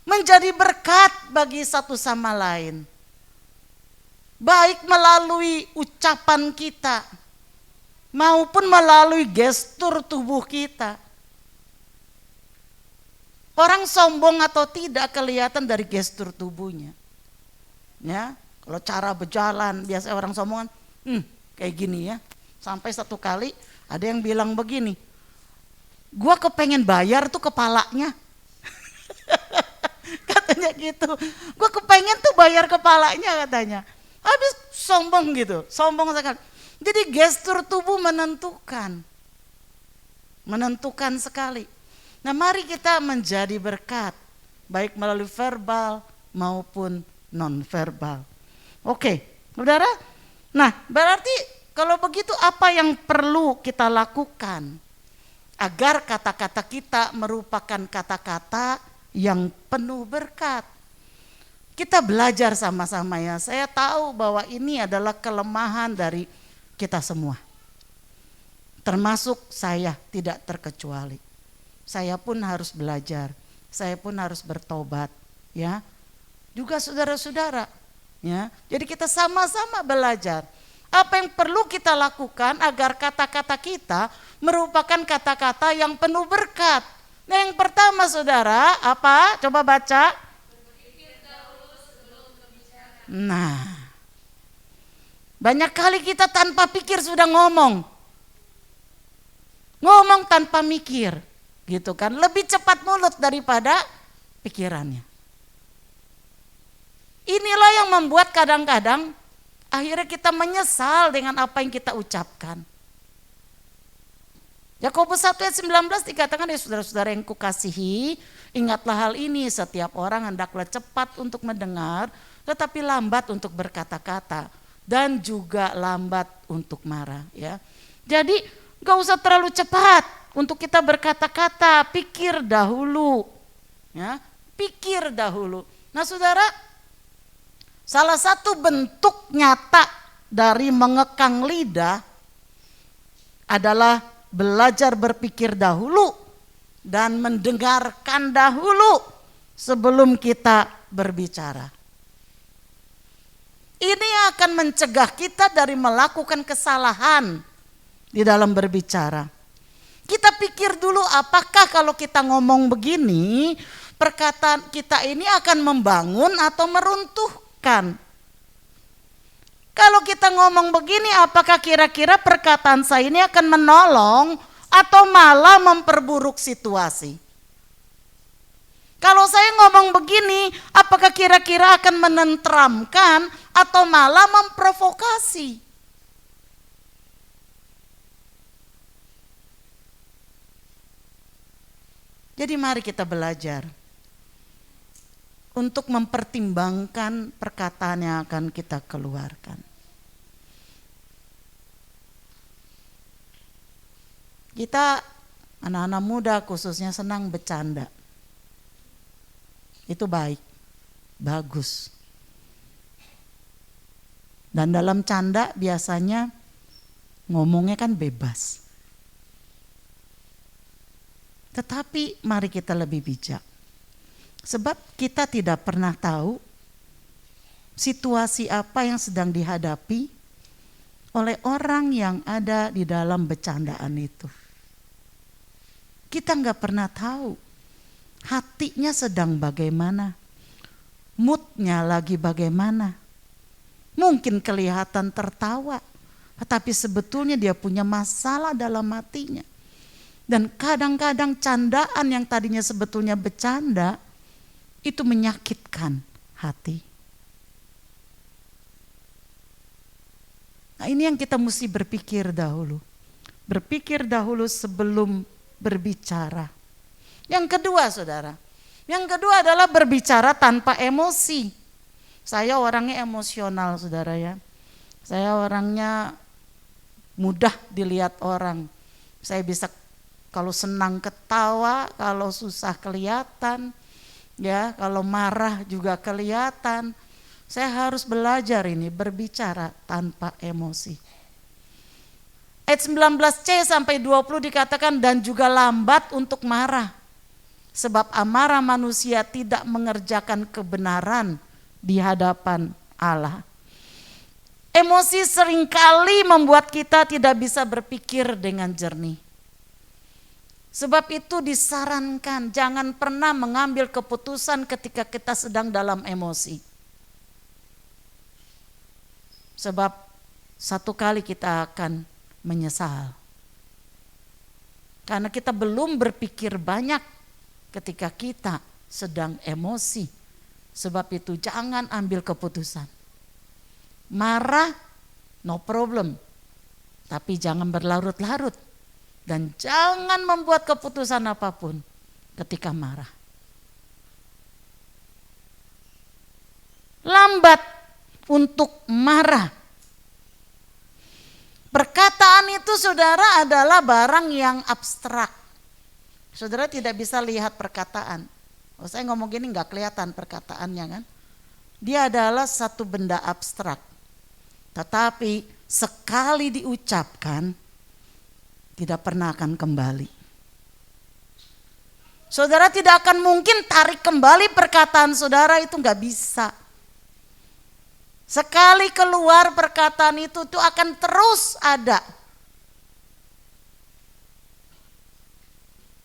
menjadi berkat bagi satu sama lain. Baik melalui ucapan kita maupun melalui gestur tubuh kita. Orang sombong atau tidak kelihatan dari gestur tubuhnya. Ya, kalau cara berjalan biasa orang sombong kayak gini ya. Sampai satu kali ada yang bilang begini, gua kepengen bayar tuh kepalanya. Katanya gitu, gua kepengen tuh bayar kepalanya katanya. Habis sombong gitu, sombong sekali. Jadi gestur tubuh menentukan sekali. Nah, mari kita menjadi berkat, baik melalui verbal maupun non-verbal. Oke, saudara. Nah, berarti kalau begitu apa yang perlu kita lakukan agar kata-kata kita merupakan kata-kata yang penuh berkat? Kita belajar sama-sama ya. Saya tahu bahwa ini adalah kelemahan dari kita semua. Termasuk saya tidak terkecuali. Saya pun harus belajar, saya pun harus bertobat, ya. Juga saudara-saudara, ya. Jadi kita sama-sama belajar. Apa yang perlu kita lakukan agar kata-kata kita merupakan kata-kata yang penuh berkat. Nah, yang pertama saudara, apa? Coba baca. Nah, banyak kali kita tanpa pikir sudah ngomong tanpa mikir, gitu kan? Lebih cepat mulut daripada pikirannya. Inilah yang membuat kadang-kadang akhirnya kita menyesal dengan apa yang kita ucapkan. Yakobus 1 ayat 19 dikatakan, ya saudara-saudara yang kukasihi, ingatlah hal ini, setiap orang hendaklah cepat untuk mendengar, tetapi lambat untuk berkata-kata, dan juga lambat untuk marah. Ya, jadi gak usah terlalu cepat untuk kita berkata-kata, pikir dahulu. Ya, pikir dahulu. Nah saudara, salah satu bentuk nyata dari mengekang lidah adalah belajar berpikir dahulu dan mendengarkan dahulu sebelum kita berbicara. Ini akan mencegah kita dari melakukan kesalahan di dalam berbicara. Kita pikir dulu, apakah kalau kita ngomong begini, perkataan kita ini akan membangun atau meruntuhkan. Kalau kita ngomong begini, apakah kira-kira perkataan saya ini akan menolong atau malah memperburuk situasi? Kalau saya ngomong begini, apakah kira-kira akan menenteramkan atau malah memprovokasi? Jadi mari kita belajar untuk mempertimbangkan perkataan yang akan kita keluarkan. Kita anak-anak muda khususnya senang bercanda. Itu baik, bagus. Dan dalam canda biasanya ngomongnya kan bebas. Tetapi mari kita lebih bijak. Sebab kita tidak pernah tahu situasi apa yang sedang dihadapi oleh orang yang ada di dalam bercandaan itu. Kita nggak pernah tahu hatinya sedang bagaimana, moodnya lagi bagaimana. Mungkin kelihatan tertawa, tetapi sebetulnya dia punya masalah dalam hatinya. Dan kadang-kadang candaan yang tadinya sebetulnya bercanda itu menyakitkan hati. Nah, ini yang kita mesti berpikir dahulu. Berpikir dahulu sebelum berbicara. Yang kedua saudara, yang kedua adalah berbicara tanpa emosi. Saya orangnya emosional saudara ya. Saya orangnya mudah dilihat orang. Saya bisa kalau senang ketawa, kalau susah kelihatan, ya, kalau marah juga kelihatan. Saya harus belajar ini berbicara tanpa emosi. Ayat 19c sampai 20 dikatakan, dan juga lambat untuk marah. Sebab amarah manusia tidak mengerjakan kebenaran di hadapan Allah. Emosi seringkali membuat kita tidak bisa berpikir dengan jernih. Sebab itu disarankan jangan pernah mengambil keputusan ketika kita sedang dalam emosi. Sebab satu kali kita akan menyesal. Karena kita belum berpikir banyak ketika kita sedang emosi. Sebab itu jangan ambil keputusan. Marah, no problem. Tapi jangan berlarut-larut. Dan jangan membuat keputusan apapun ketika marah. Lambat untuk marah. Perkataan itu saudara adalah barang yang abstrak. Saudara tidak bisa lihat perkataan. Oh, saya ngomong gini gak kelihatan perkataannya kan. Dia adalah satu benda abstrak. Tetapi sekali diucapkan, tidak pernah akan kembali. Saudara tidak akan mungkin tarik kembali perkataan saudara, itu nggak bisa. Sekali keluar perkataan itu akan terus ada.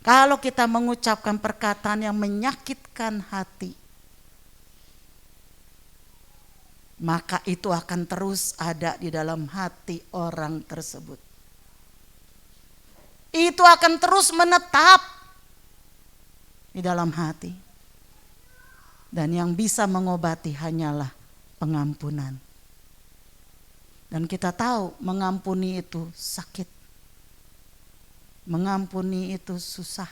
Kalau kita mengucapkan perkataan yang menyakitkan hati, maka itu akan terus ada di dalam hati orang tersebut. Itu akan terus menetap di dalam hati. Dan yang bisa mengobati hanyalah pengampunan. Dan kita tahu mengampuni itu sakit. Mengampuni itu susah.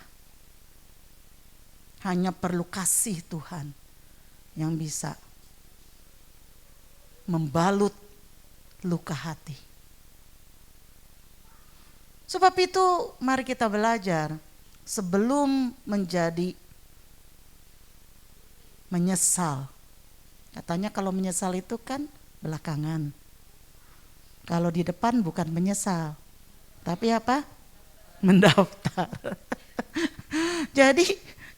Hanya perlu kasih Tuhan yang bisa membalut luka hati. Sebab itu mari kita belajar sebelum menjadi menyesal. Katanya kalau menyesal itu kan belakangan. Kalau di depan bukan menyesal, tapi apa? Mendaftar. Jadi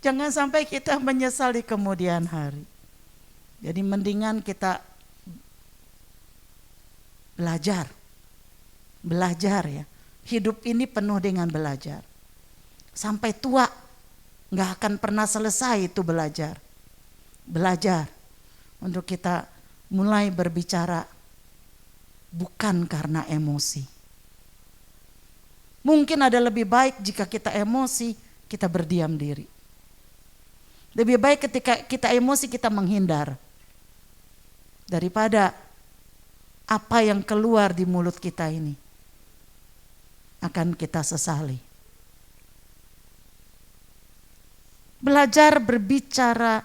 jangan sampai kita menyesal di kemudian hari. Jadi mendingan kita belajar ya. Hidup ini penuh dengan belajar. Sampai tua gak akan pernah selesai itu belajar. Belajar untuk kita mulai berbicara bukan karena emosi. Mungkin ada lebih baik jika kita emosi, kita berdiam diri. Lebih baik ketika kita emosi kita menghindar. Daripada apa yang keluar di mulut kita ini akan kita sesali. Belajar berbicara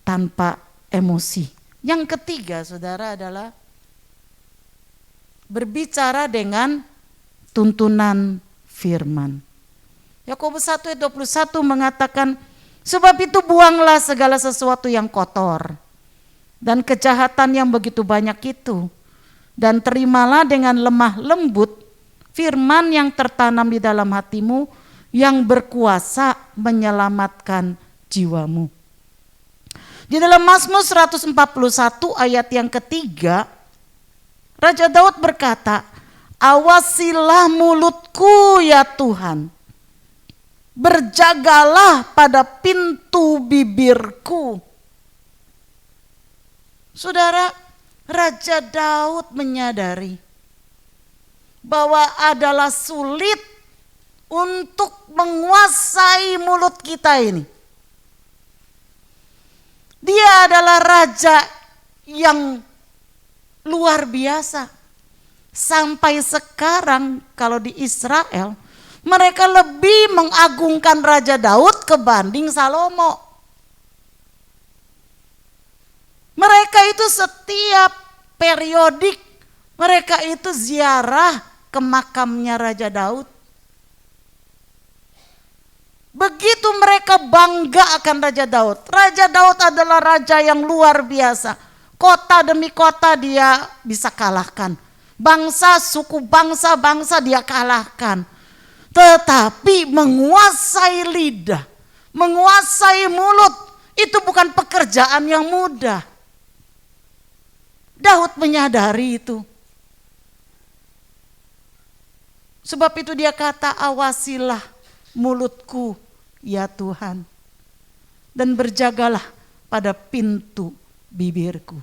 tanpa emosi. Yang ketiga, saudara, adalah berbicara dengan tuntunan firman. Yakobus 1 ayat 21 mengatakan, sebab itu buanglah segala sesuatu yang kotor dan kejahatan yang begitu banyak itu, dan terimalah dengan lemah lembut firman yang tertanam di dalam hatimu yang berkuasa menyelamatkan jiwamu. Di dalam Mazmur 141 ayat yang ketiga, Raja Daud berkata, awasilah mulutku ya Tuhan, berjagalah pada pintu bibirku. Saudara, Raja Daud menyadari bahwa adalah sulit untuk menguasai mulut kita ini. Dia adalah raja yang luar biasa. Sampai sekarang kalau di Israel mereka lebih mengagungkan Raja Daud kebanding Salomo. Mereka itu setiap periodik mereka itu ziarah ke makamnya Raja Daud. Begitu mereka bangga akan Raja Daud. Raja Daud adalah raja yang luar biasa. Kota demi kota dia bisa kalahkan. Bangsa, suku bangsa dia kalahkan. Tetapi menguasai lidah, menguasai mulut, itu bukan pekerjaan yang mudah. Daud menyadari itu. Sebab itu dia kata, awasilah mulutku ya Tuhan, dan berjagalah pada pintu bibirku.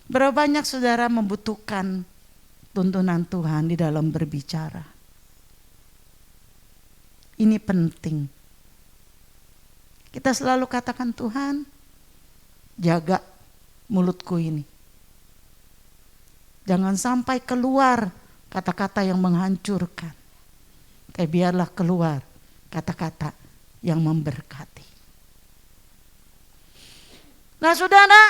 Berapa banyak saudara membutuhkan tuntunan Tuhan di dalam berbicara. Ini penting. Kita selalu katakan, Tuhan, jaga mulutku ini. Jangan sampai keluar kata-kata yang menghancurkan. Tapi biarlah keluar kata-kata yang memberkati. Nah, saudara,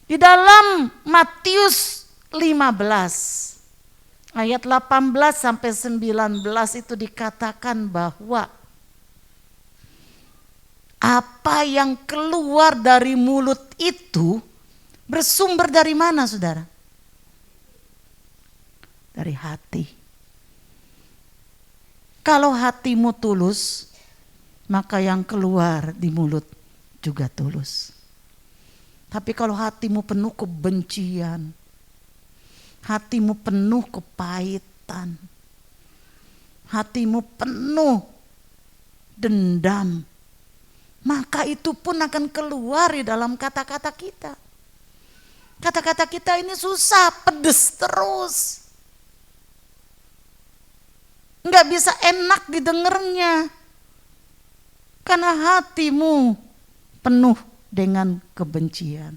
di dalam Matius 15 ayat 18 sampai 19 itu dikatakan bahwa apa yang keluar dari mulut itu bersumber dari mana, saudara? dari hati. Kalau hatimu tulus, maka yang keluar di mulut juga tulus. Tapi kalau hatimu penuh kebencian, hatimu penuh kepahitan, hatimu penuh dendam, maka itu pun akan keluar di dalam kata-kata kita. Kata-kata kita ini susah, pedes terus. Nggak bisa enak didengarnya. Karena hatimu penuh dengan kebencian.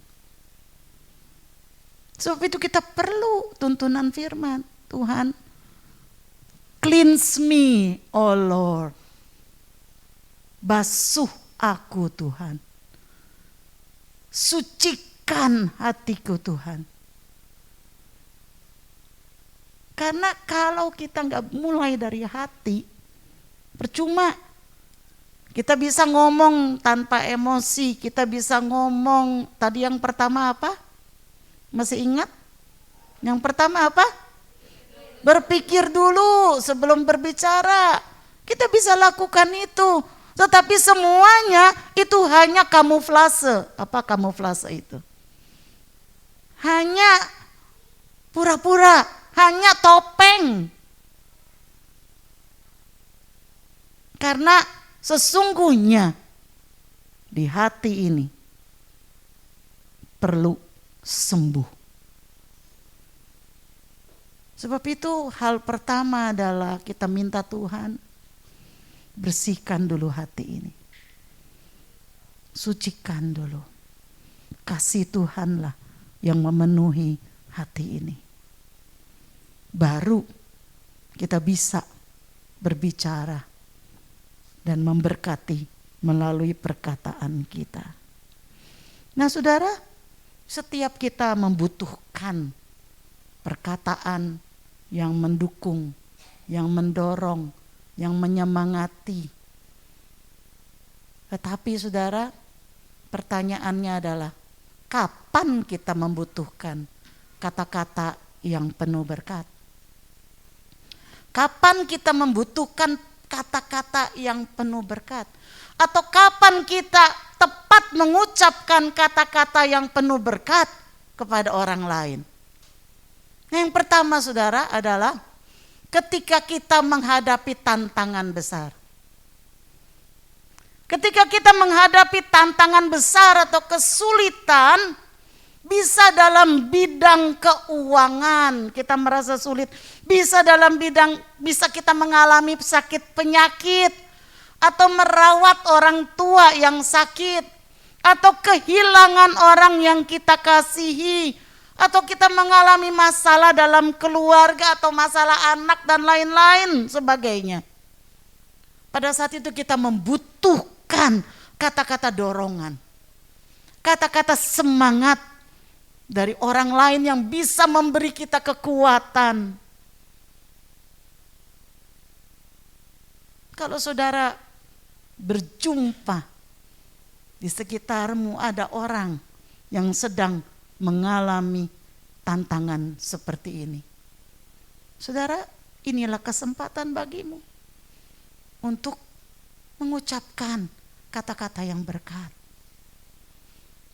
Sebab itu kita perlu tuntunan firman. Tuhan, cleanse me, oh Lord. Basuh aku Tuhan. Sucikan hatiku Tuhan. Karena kalau kita nggak mulai dari hati, percuma. Kita bisa ngomong tanpa emosi, kita bisa ngomong, tadi yang pertama apa? Masih ingat? Yang pertama apa? Berpikir dulu sebelum berbicara. Kita bisa lakukan itu. Tetapi semuanya itu hanya kamuflase. Apa kamuflase itu? Hanya pura-pura, hanya topeng. Karena sesungguhnya di hati ini perlu sembuh. Sebab itu hal pertama adalah kita minta Tuhan, bersihkan dulu hati ini. Sucikan dulu. Kasih Tuhanlah yang memenuhi hati ini. Baru kita bisa berbicara dan memberkati melalui perkataan kita. Nah saudara, setiap kita membutuhkan perkataan yang mendukung, yang mendorong, yang menyemangati. Tetapi saudara, pertanyaannya adalah, kapan kita membutuhkan kata-kata yang penuh berkat? Kapan kita membutuhkan kata-kata yang penuh berkat? Atau kapan kita tepat mengucapkan kata-kata yang penuh berkat kepada orang lain? Yang pertama saudara adalah ketika kita menghadapi tantangan besar. Ketika kita menghadapi tantangan besar atau kesulitan, bisa dalam bidang keuangan kita merasa sulit, bisa dalam bidang, bisa kita mengalami sakit penyakit, atau merawat orang tua yang sakit, atau kehilangan orang yang kita kasihi, atau kita mengalami masalah dalam keluarga atau masalah anak dan lain-lain sebagainya. Pada saat itu kita membutuhkan kata-kata dorongan, kata-kata semangat dari orang lain yang bisa memberi kita kekuatan. Kalau saudara berjumpa di sekitarmu ada orang yang sedang mengalami tantangan seperti ini, saudara, inilah kesempatan bagimu untuk mengucapkan kata-kata yang berkat,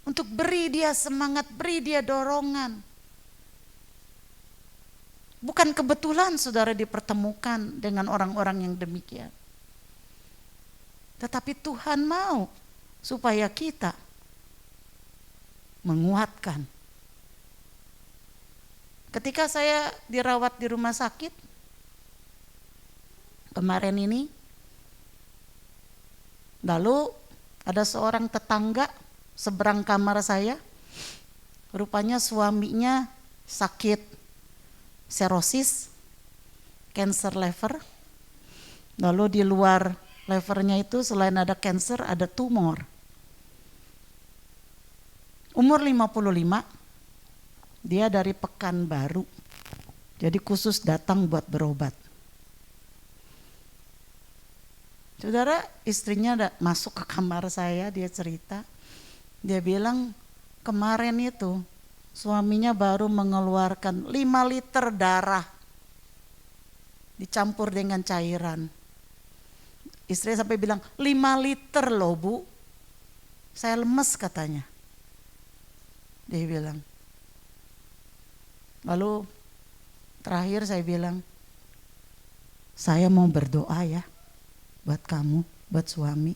untuk beri dia semangat, beri dia dorongan. Bukan kebetulan saudara dipertemukan dengan orang-orang yang demikian, tetapi Tuhan mau supaya kita menguatkan. Ketika saya dirawat di rumah sakit kemarin ini, lalu ada seorang tetangga seberang kamar saya, rupanya suaminya sakit serosis, cancer liver. Lalu di luar livernya itu selain ada cancer, ada tumor. Umur 55, dia dari Pekanbaru, jadi khusus datang buat berobat. Saudara, istrinya masuk ke kamar saya, dia cerita, dia bilang kemarin itu suaminya baru mengeluarkan 5 liter darah dicampur dengan cairan. Istri sampai bilang 5 liter loh Bu, saya lemes katanya. Dia bilang. Lalu terakhir saya bilang, saya mau berdoa ya buat kamu, buat suami.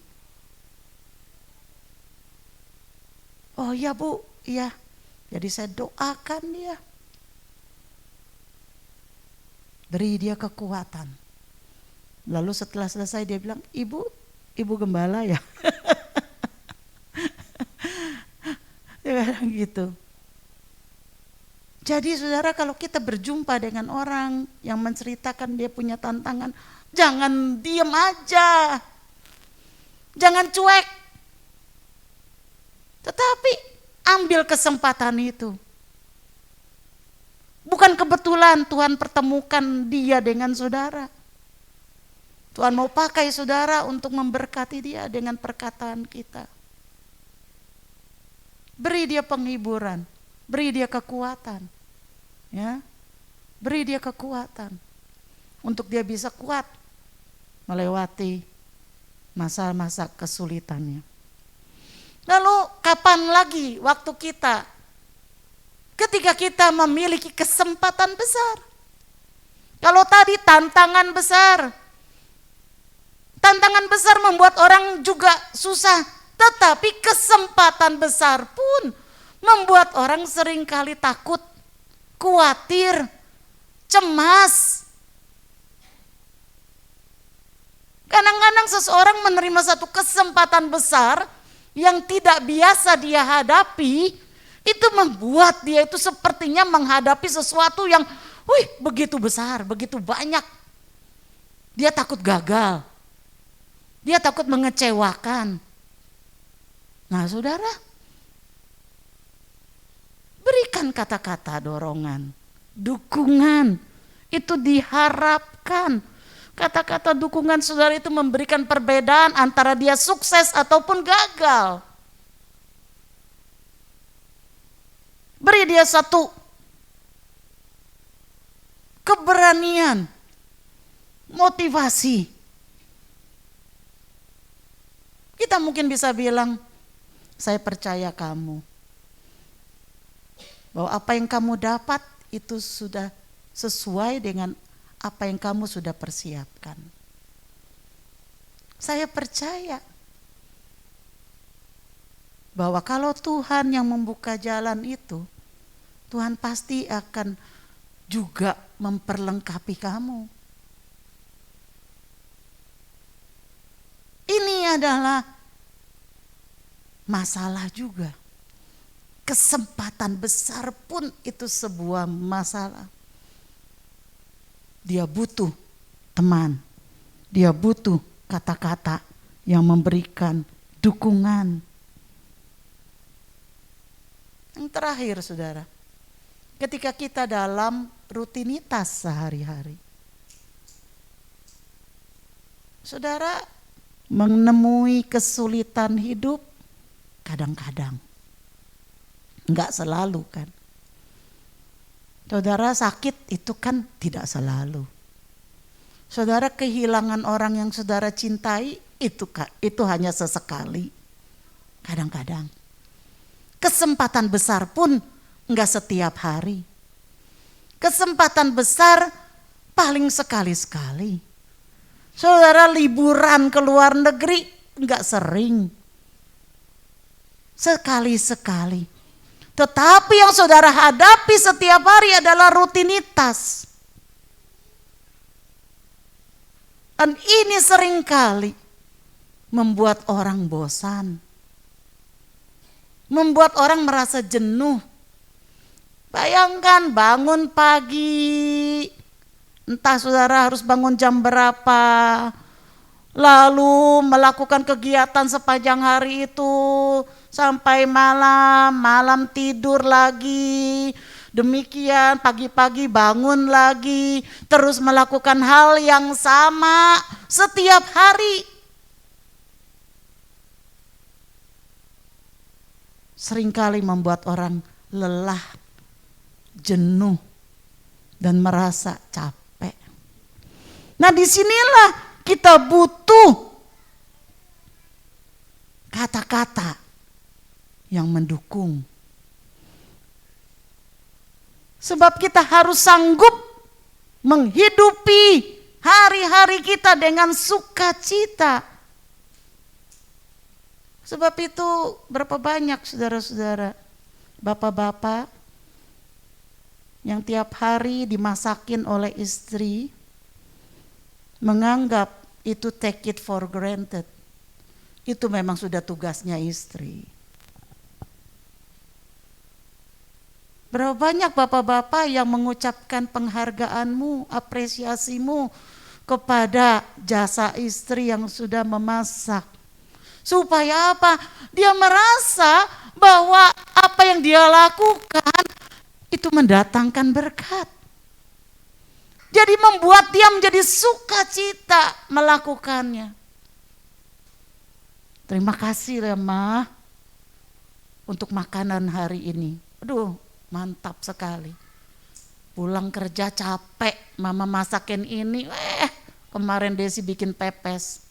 Oh iya Bu, iya. Jadi saya doakan dia. Beri dia kekuatan. Lalu setelah selesai dia bilang, ibu gembala ya. Dia bilang gitu. Jadi saudara, kalau kita berjumpa dengan orang yang menceritakan dia punya tantangan, jangan diem aja. Jangan cuek. Tetapi ambil kesempatan itu. Bukan kebetulan Tuhan pertemukan dia dengan saudara. Tuhan mau pakai saudara untuk memberkati dia dengan perkataan kita. Beri dia penghiburan, beri dia kekuatan. Ya. Beri dia kekuatan untuk dia bisa kuat melewati masa-masa kesulitannya. Lalu kapan lagi waktu kita ketika kita memiliki kesempatan besar? Kalau tadi tantangan besar membuat orang juga susah, tetapi kesempatan besar pun membuat orang seringkali takut, khawatir, cemas. Kadang-kadang seseorang menerima satu kesempatan besar yang tidak biasa dia hadapi, itu membuat dia itu sepertinya menghadapi sesuatu yang begitu besar, begitu banyak. Dia takut gagal, dia takut mengecewakan. Nah saudara, berikan kata-kata dorongan, dukungan, itu diharapkan. Kata-kata dukungan saudara itu memberikan perbedaan antara dia sukses ataupun gagal. Beri dia satu keberanian, motivasi. Kita mungkin bisa bilang, saya percaya kamu. Bahwa apa yang kamu dapat itu sudah sesuai dengan apa yang kamu sudah persiapkan. Saya percaya bahwa kalau Tuhan yang membuka jalan itu, Tuhan pasti akan juga memperlengkapi kamu. Ini adalah masalah juga. Kesempatan besar pun itu sebuah masalah. Dia butuh teman, dia butuh kata-kata yang memberikan dukungan. Yang terakhir saudara, ketika kita dalam rutinitas sehari-hari, saudara menemui kesulitan hidup kadang-kadang, enggak selalu kan. Saudara sakit itu kan tidak selalu. Saudara kehilangan orang yang saudara cintai itu hanya sesekali. Kadang-kadang. Kesempatan besar pun enggak setiap hari. Kesempatan besar paling sekali-sekali. Saudara liburan ke luar negeri enggak sering. Sekali-sekali. Tetapi yang saudara hadapi setiap hari adalah rutinitas. Dan ini seringkali membuat orang bosan. Membuat orang merasa jenuh. Bayangkan bangun pagi, entah saudara harus bangun jam berapa, lalu melakukan kegiatan sepanjang hari itu sampai malam tidur lagi, demikian pagi-pagi bangun lagi, terus melakukan hal yang sama setiap hari. Seringkali membuat orang lelah, jenuh, dan merasa capek. Nah, disinilah kita butuh kata-kata yang mendukung. Sebab kita harus sanggup menghidupi hari-hari kita dengan sukacita. Sebab itu berapa banyak saudara-saudara, bapak-bapak yang tiap hari dimasakin oleh istri, menganggap itu take it for granted. Itu memang sudah tugasnya istri. Berapa banyak bapak-bapak yang mengucapkan penghargaanmu, apresiasimu kepada jasa istri yang sudah memasak. Supaya apa? Dia merasa bahwa apa yang dia lakukan itu mendatangkan berkat. Jadi membuat dia menjadi sukacita melakukannya. Terima kasih ya Ma untuk makanan hari ini. Aduh, mantap sekali. Pulang kerja capek, Mama masakin ini. Kemarin Desi bikin pepes.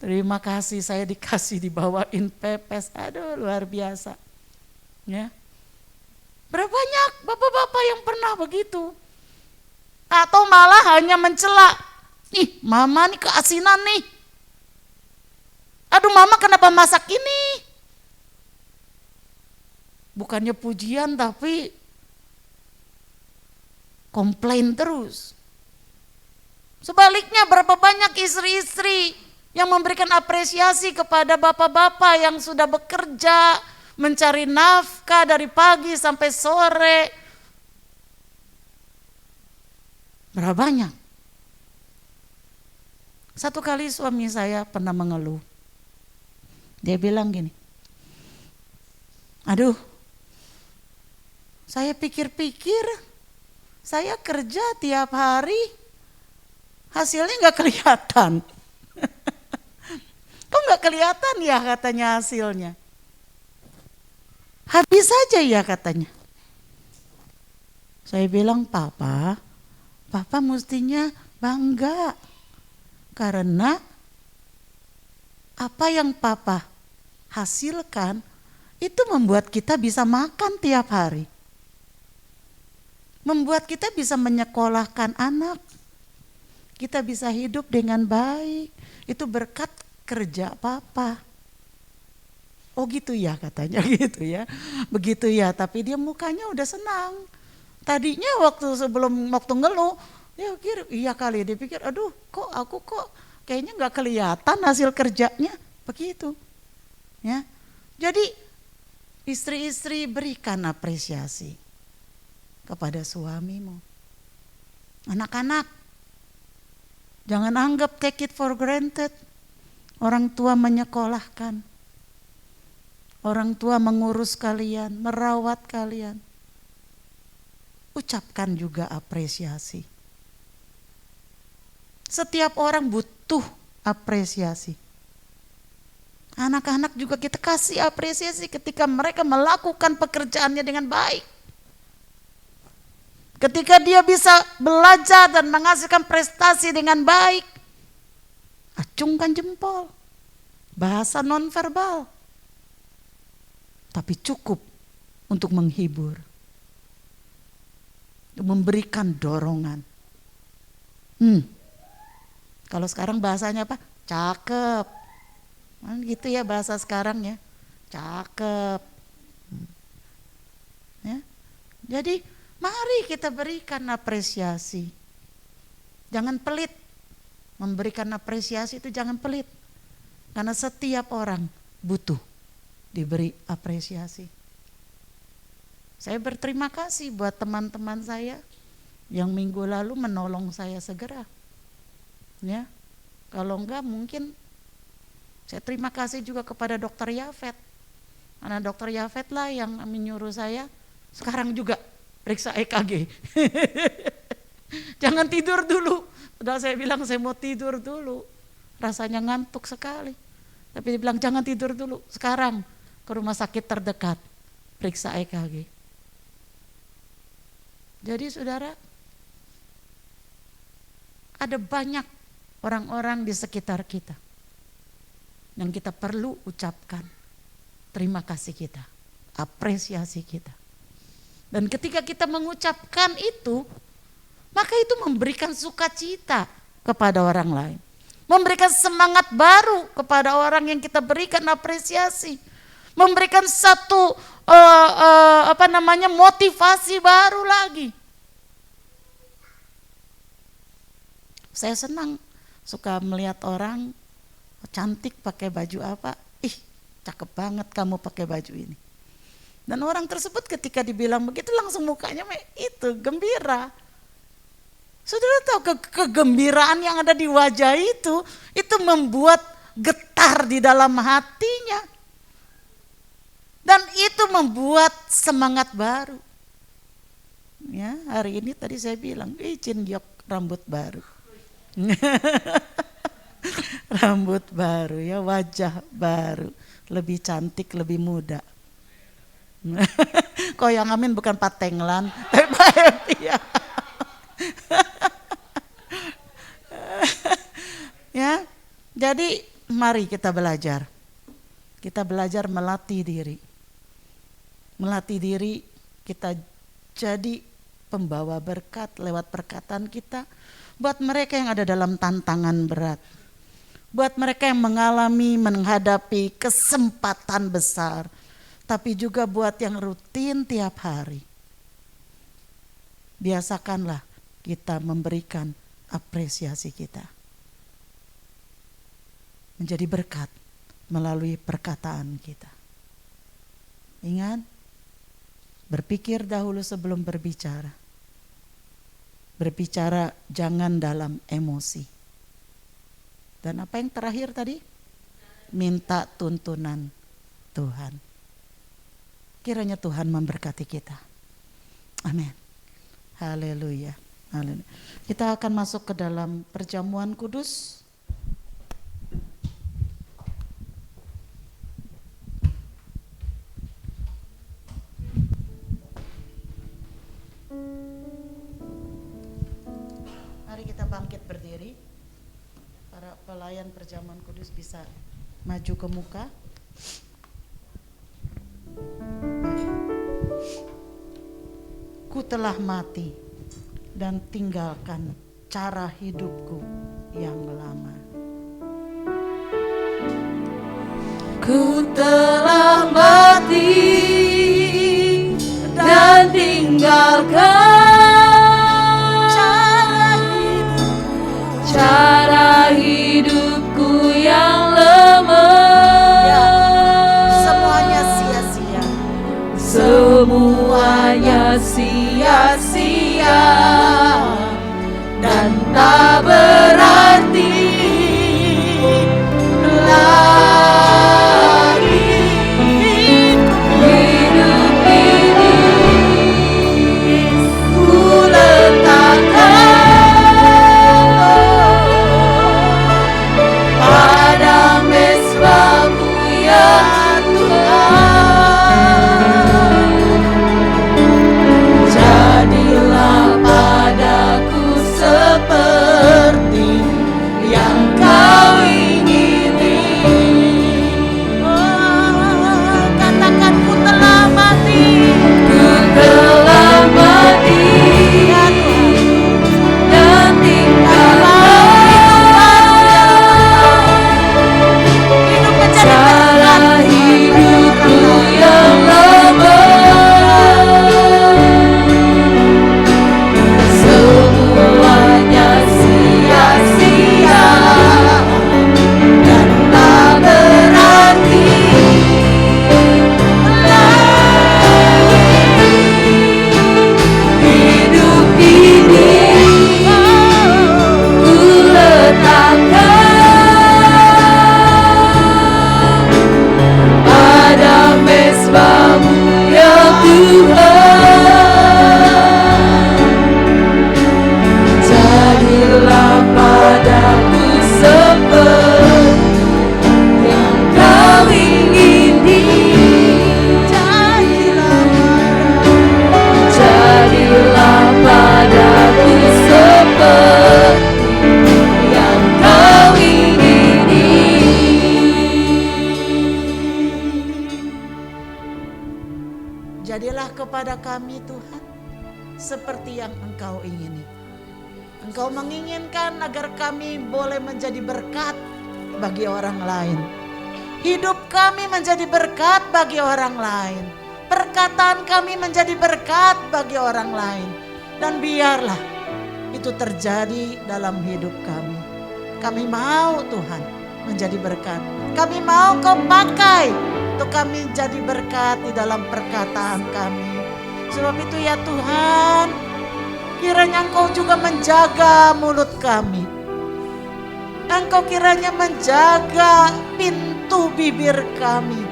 Terima kasih, saya dikasih dibawain pepes. Aduh, luar biasa. Ya. Berapa banyak bapak-bapak yang pernah begitu? Atau malah hanya mencela. Nih, Mama nih keasinan nih. Aduh, Mama kenapa masak ini? Bukannya pujian tapi komplain terus. Sebaliknya berapa banyak istri-istri yang memberikan apresiasi kepada bapak-bapak yang sudah bekerja, mencari nafkah dari pagi sampai sore. Berapa banyak? Satu kali suami saya pernah mengeluh. Dia bilang gini, aduh, saya pikir-pikir, saya kerja tiap hari, hasilnya gak kelihatan. Kok gak kelihatan ya katanya hasilnya? Habis saja ya katanya. Saya bilang, Papa mestinya bangga. Karena apa yang Papa hasilkan itu membuat kita bisa makan tiap hari. Membuat kita bisa menyekolahkan anak. Kita bisa hidup dengan baik. Itu berkat kerja Papa. Oh gitu ya katanya gitu ya. Begitu ya, tapi dia mukanya udah senang. Tadinya waktu ngeluh, dia pikir iya kali, dia pikir aduh aku kayaknya gak kelihatan hasil kerjanya. Begitu. Ya. Jadi istri-istri berikan apresiasi kepada suamimu. Anak-anak, jangan anggap take it for granted. Orang tua menyekolahkan. Orang tua mengurus kalian, merawat kalian. Ucapkan juga apresiasi. Setiap orang butuh apresiasi. Anak-anak juga kita kasih apresiasi ketika mereka melakukan pekerjaannya dengan baik. Ketika dia bisa belajar dan menghasilkan prestasi dengan baik, acungkan jempol. Bahasa nonverbal. Tapi cukup untuk menghibur. Memberikan dorongan. Kalau sekarang bahasanya apa? Cakep. Gitu ya bahasa sekarang ya. Cakep. Ya. Jadi mari kita berikan apresiasi. Jangan pelit. Memberikan apresiasi itu jangan pelit. Karena setiap orang butuh diberi apresiasi. Saya berterima kasih buat teman-teman saya yang minggu lalu menolong saya segera. Ya, kalau enggak mungkin saya terima kasih juga kepada Dokter Yafet. Karena Dokter Yafet lah yang menyuruh saya sekarang juga periksa EKG. Jangan tidur dulu. Padahal saya bilang saya mau tidur dulu. Rasanya ngantuk sekali. Tapi dia bilang jangan tidur dulu. Sekarang ke rumah sakit terdekat, periksa EKG. Jadi saudara, ada banyak orang-orang di sekitar kita yang kita perlu ucapkan terima kasih kita, apresiasi kita. Dan ketika kita mengucapkan itu, maka itu memberikan sukacita kepada orang lain. Memberikan semangat baru kepada orang yang kita berikan apresiasi. Memberikan satu motivasi baru lagi. Saya senang suka melihat orang cantik pakai baju apa. Ih, cakep banget kamu pakai baju ini. Dan orang tersebut ketika dibilang begitu langsung mukanya itu gembira. Saudara tahu kegembiraan yang ada di wajah itu membuat getar di dalam hatinya. Dan itu membuat semangat baru. Ya, hari ini tadi saya bilang, Cin Giok rambut baru. Rambut baru ya, wajah baru, lebih cantik, lebih muda. Kok yang amin bukan Pak Tenglan, tapi Pak Happy ya. Ya, jadi mari kita belajar. Kita belajar melatih diri. Melatih diri kita jadi pembawa berkat lewat perkataan kita buat mereka yang ada dalam tantangan berat. Buat mereka yang menghadapi kesempatan besar, tapi juga buat yang rutin tiap hari. Biasakanlah kita memberikan apresiasi kita. Menjadi berkat melalui perkataan kita. Ingat, berpikir dahulu sebelum berbicara. Berbicara jangan dalam emosi. Dan apa yang terakhir tadi? Minta tuntunan Tuhan. Kiranya Tuhan memberkati kita. Amin. Haleluya. Haleluya. Kita akan masuk ke dalam perjamuan kudus. Mari kita bangkit berdiri. Para pelayan perjamuan kudus bisa maju ke muka. Ku telah mati dan tinggalkan cara hidupku yang lama. Ku telah mati dan tinggalkan cara hidupku yang lemah. Ya, semuanya sia-sia. Semuanya sia-sia dan tak berarti lagi hidup ini. Ku kepada kami Tuhan seperti yang Engkau ingini. Engkau menginginkan agar kami boleh menjadi berkat bagi orang lain. Hidup kami menjadi berkat bagi orang lain. Perkataan kami menjadi berkat bagi orang lain. Dan biarlah itu terjadi dalam hidup kami. Kami mau Tuhan menjadi berkat. Kami mau Kau pakai untuk kami jadi berkat di dalam perkataan kami. Sebab itu ya Tuhan, kiranya Engkau juga menjaga mulut kami. Engkau kiranya menjaga pintu bibir kami,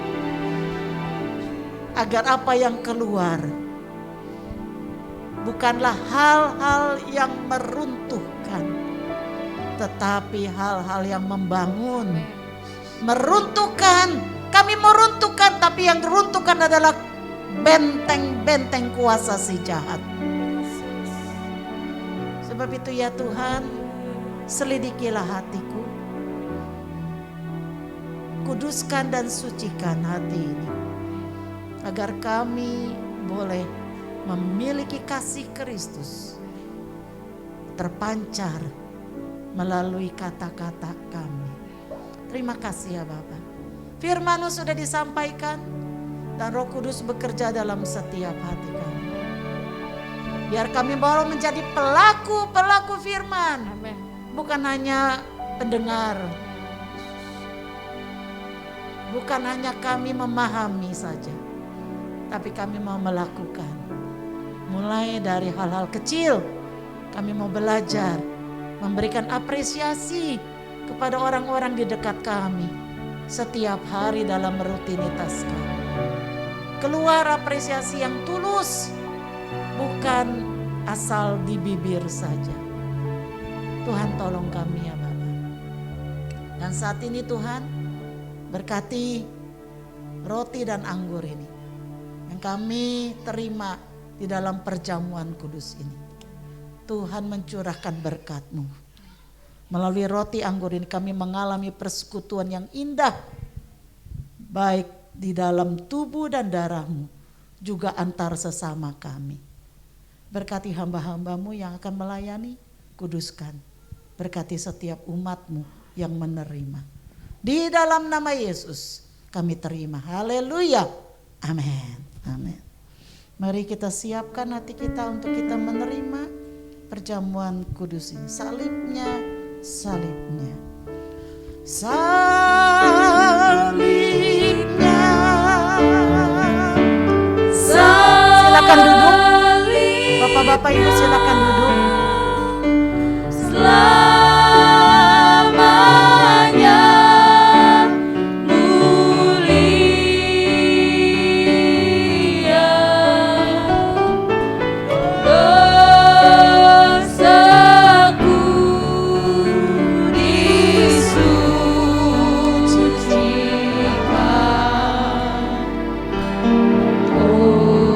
agar apa yang keluar bukanlah hal-hal yang meruntuhkan, tetapi hal-hal yang membangun. Meruntuhkan, kami meruntuhkan, tapi yang diruntuhkan adalah benteng-benteng kuasa si jahat. Sebab itu ya Tuhan, selidikilah hatiku, kuduskan dan sucikan hati ini, agar kami boleh memiliki kasih Kristus terpancar melalui kata-kata kami. Terima kasih ya Bapa. Firman-Mu sudah disampaikan dan Roh Kudus bekerja dalam setiap hati kami. Biar kami boleh menjadi pelaku firman. Amin. Bukan hanya pendengar. Bukan hanya kami memahami saja. Tapi kami mau melakukan. Mulai dari hal-hal kecil. Kami mau belajar. Memberikan apresiasi kepada orang-orang di dekat kami. Setiap hari dalam rutinitas kami. Keluar apresiasi yang tulus. Bukan asal di bibir saja. Tuhan tolong kami ya Bapa. Dan saat ini Tuhan, berkati roti dan anggur ini yang kami terima di dalam perjamuan kudus ini. Tuhan mencurahkan berkat-Mu. Melalui roti anggur ini kami mengalami persekutuan yang indah, baik di dalam tubuh dan darah-Mu, juga antar sesama kami. Berkati hamba-hamba-Mu yang akan melayani, kuduskan. Berkati setiap umat-Mu yang menerima. Di dalam nama Yesus kami terima. Haleluya. Amin. Amin. Mari kita siapkan hati kita untuk kita menerima perjamuan kudus ini. Salibnya. Salibnya. Silakan duduk. Bapak-bapak Ibu silakan duduk. Selamanya mulia dosaku disucikan oleh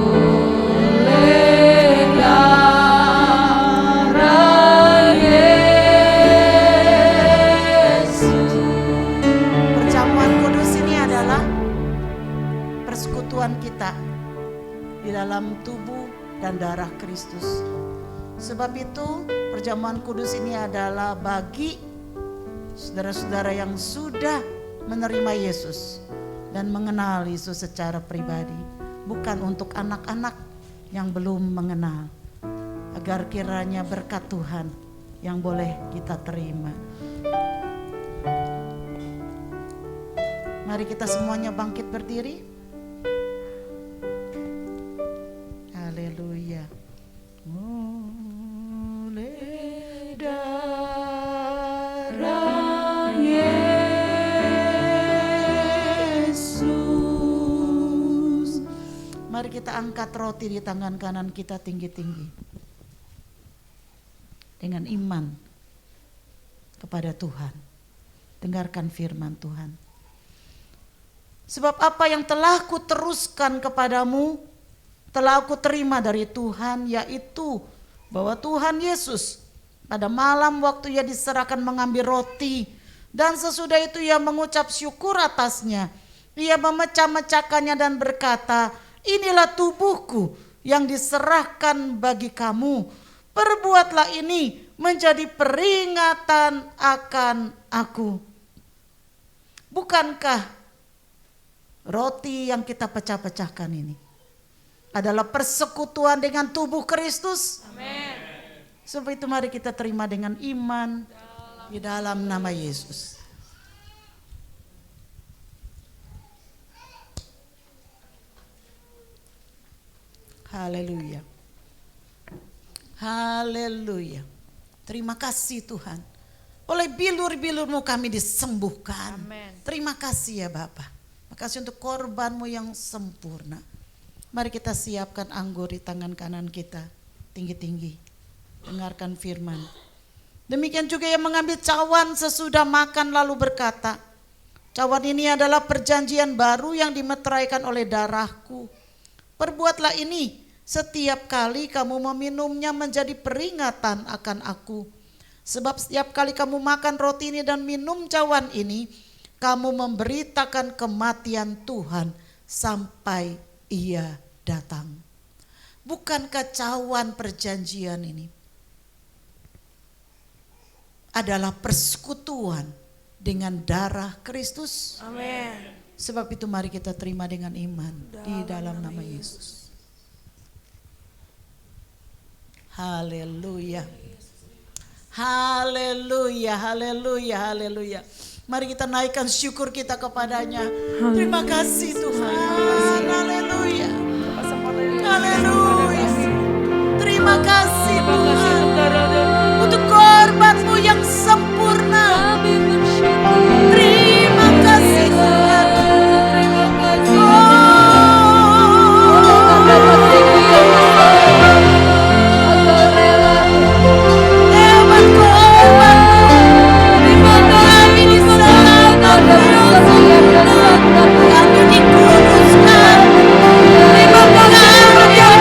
darah Yesus. Perjamuan kudus ini adalah persekutuan kita di dalam tubuh dan darah Kristus. Sebab itu perjamuan kudus ini adalah bagi saudara-saudara yang sudah menerima Yesus dan mengenal Yesus secara pribadi. Bukan untuk anak-anak yang belum mengenal. Agar kiranya berkat Tuhan yang boleh kita terima. Mari kita semuanya bangkit berdiri. Haleluya. Oleh darah Yesus. Mari kita angkat roti di tangan kanan kita tinggi-tinggi. Dengan iman kepada Tuhan. Dengarkan firman Tuhan. Sebab apa yang telah kuteruskan kepadamu, telah aku terima dari Tuhan, yaitu bahwa Tuhan Yesus pada malam waktu ia diserahkan mengambil roti, dan sesudah itu ia mengucap syukur atasnya. Ia memecah-mecahkannya dan berkata, inilah tubuhku yang diserahkan bagi kamu. Perbuatlah ini menjadi peringatan akan aku. Bukankah roti yang kita pecah-pecahkan ini adalah persekutuan dengan tubuh Kristus? Amin. Sebab itu mari kita terima dengan iman di dalam nama Yesus. Haleluya. Haleluya. Terima kasih Tuhan. Oleh bilur-bilur-Mu kami disembuhkan. Amin. Terima kasih ya Bapa. Makasih untuk korban-Mu yang sempurna. Mari kita siapkan anggur di tangan kanan kita. Tinggi-tinggi. Dengarkan firman. Demikian juga yang mengambil cawan sesudah makan lalu berkata, cawan ini adalah perjanjian baru yang dimeteraikan oleh darahku. Perbuatlah ini setiap kali kamu meminumnya menjadi peringatan akan aku. Sebab setiap kali kamu makan roti ini dan minum cawan ini, kamu memberitakan kematian Tuhan sampai Ia datang. Bukankah cawan perjanjian ini adalah persekutuan dengan darah Kristus? Amin. Sebab itu mari kita terima dengan iman di dalam nama Yesus. Haleluya. Haleluya, haleluya, haleluya. Mari kita naikkan syukur kita kepadanya. Terima kasih Tuhan. Haleluya. Haleluya. Terima kasih Tuhan untuk korban-Mu yang sempurna. Terima kasih Tuhan. Kami dikuduskan. Terima kasih Tuhan.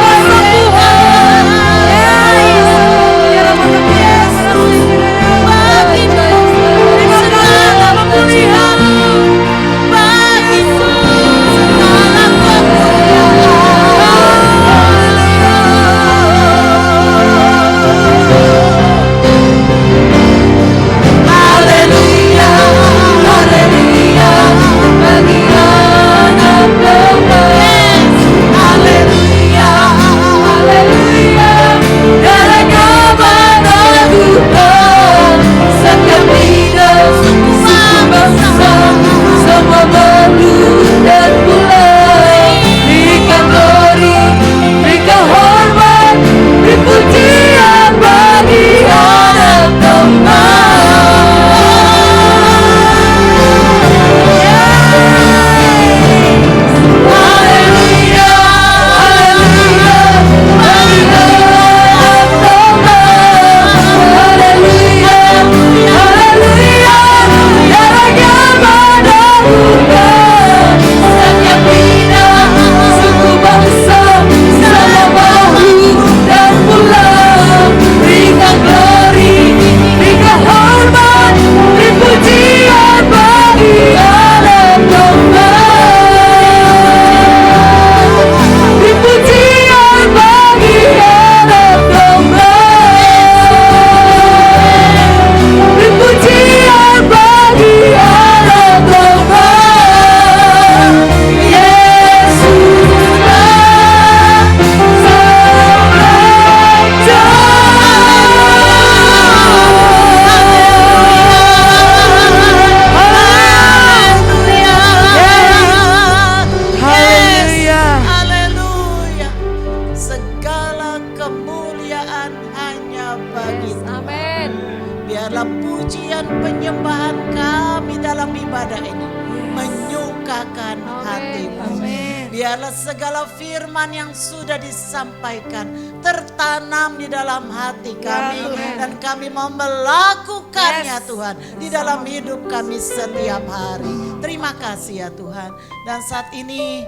Biarlah segala firman yang sudah disampaikan tertanam di dalam hati kami dan kami mau melakukannya Tuhan di dalam hidup kami setiap hari. Terima kasih ya Tuhan. Dan saat ini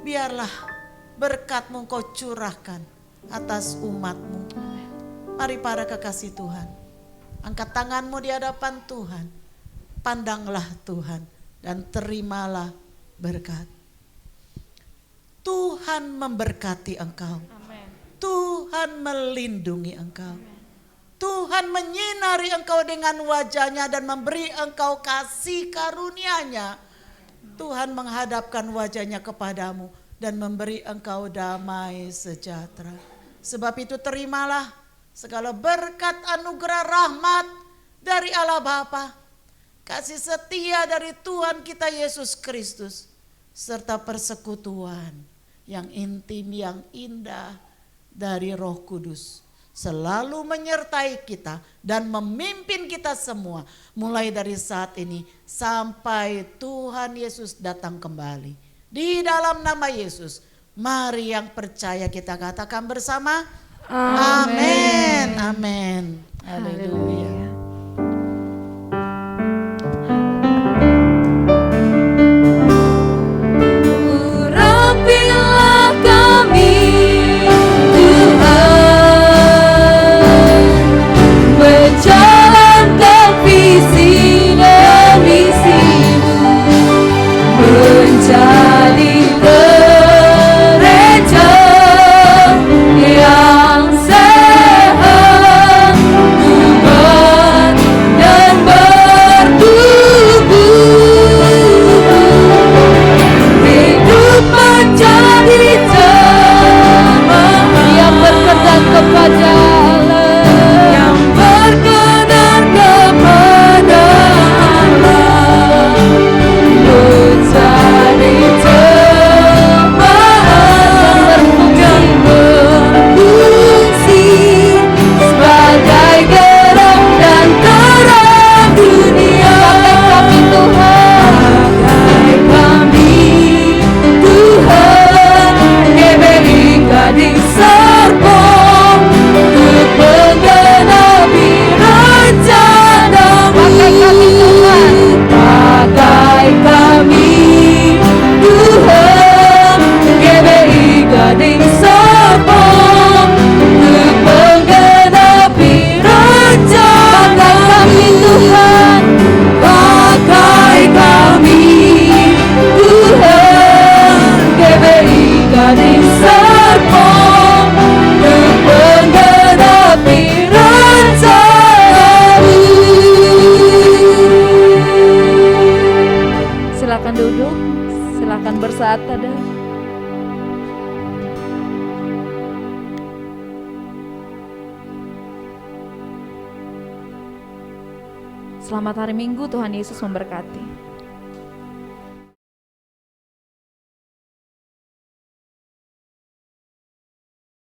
biarlah berkat-Mu Kau curahkan atas umat-Mu. Mari para kekasih Tuhan, angkat tanganmu di hadapan Tuhan. Pandanglah Tuhan dan terimalah berkat. Tuhan memberkati engkau. Tuhan melindungi engkau. Tuhan menyinari engkau dengan wajahnya dan memberi engkau kasih karunia-Nya. Tuhan menghadapkan wajahnya kepadamu dan memberi engkau damai sejahtera. Sebab itu terimalah segala berkat anugerah rahmat dari Allah Bapa, kasih setia dari Tuhan kita Yesus Kristus, serta persekutuan yang intim, yang indah dari Roh Kudus selalu menyertai kita dan memimpin kita semua mulai dari saat ini sampai Tuhan Yesus datang kembali. Di dalam nama Yesus, mari yang percaya kita katakan bersama, amin. Amin. Haleluya. Urapilah kami, Tuhan, menjalankan visi dan misimu, menjadi gereja yang sehat, kuat dan bertumbuh, hidup menjadi jemaat yang berkenan kepada Allah, yang berkenan kepada Allah, menjadi jemaat yang berfungsi sebagai gerak dan terang dunia. Pakai kami Tuhan, GBI Gading Serpong, untuk menggenapi rencana-Mu. Pakai kami Tuhan, GBI Gading Serpong, untuk menggenapi rencana kami Tuhan. Pakai kami Tuhan, GBI Gading Serpong, untuk menggenapi rencana-Mu. Silakan duduk, silakan bersatu. Selamat hari Minggu, Tuhan Yesus memberkati.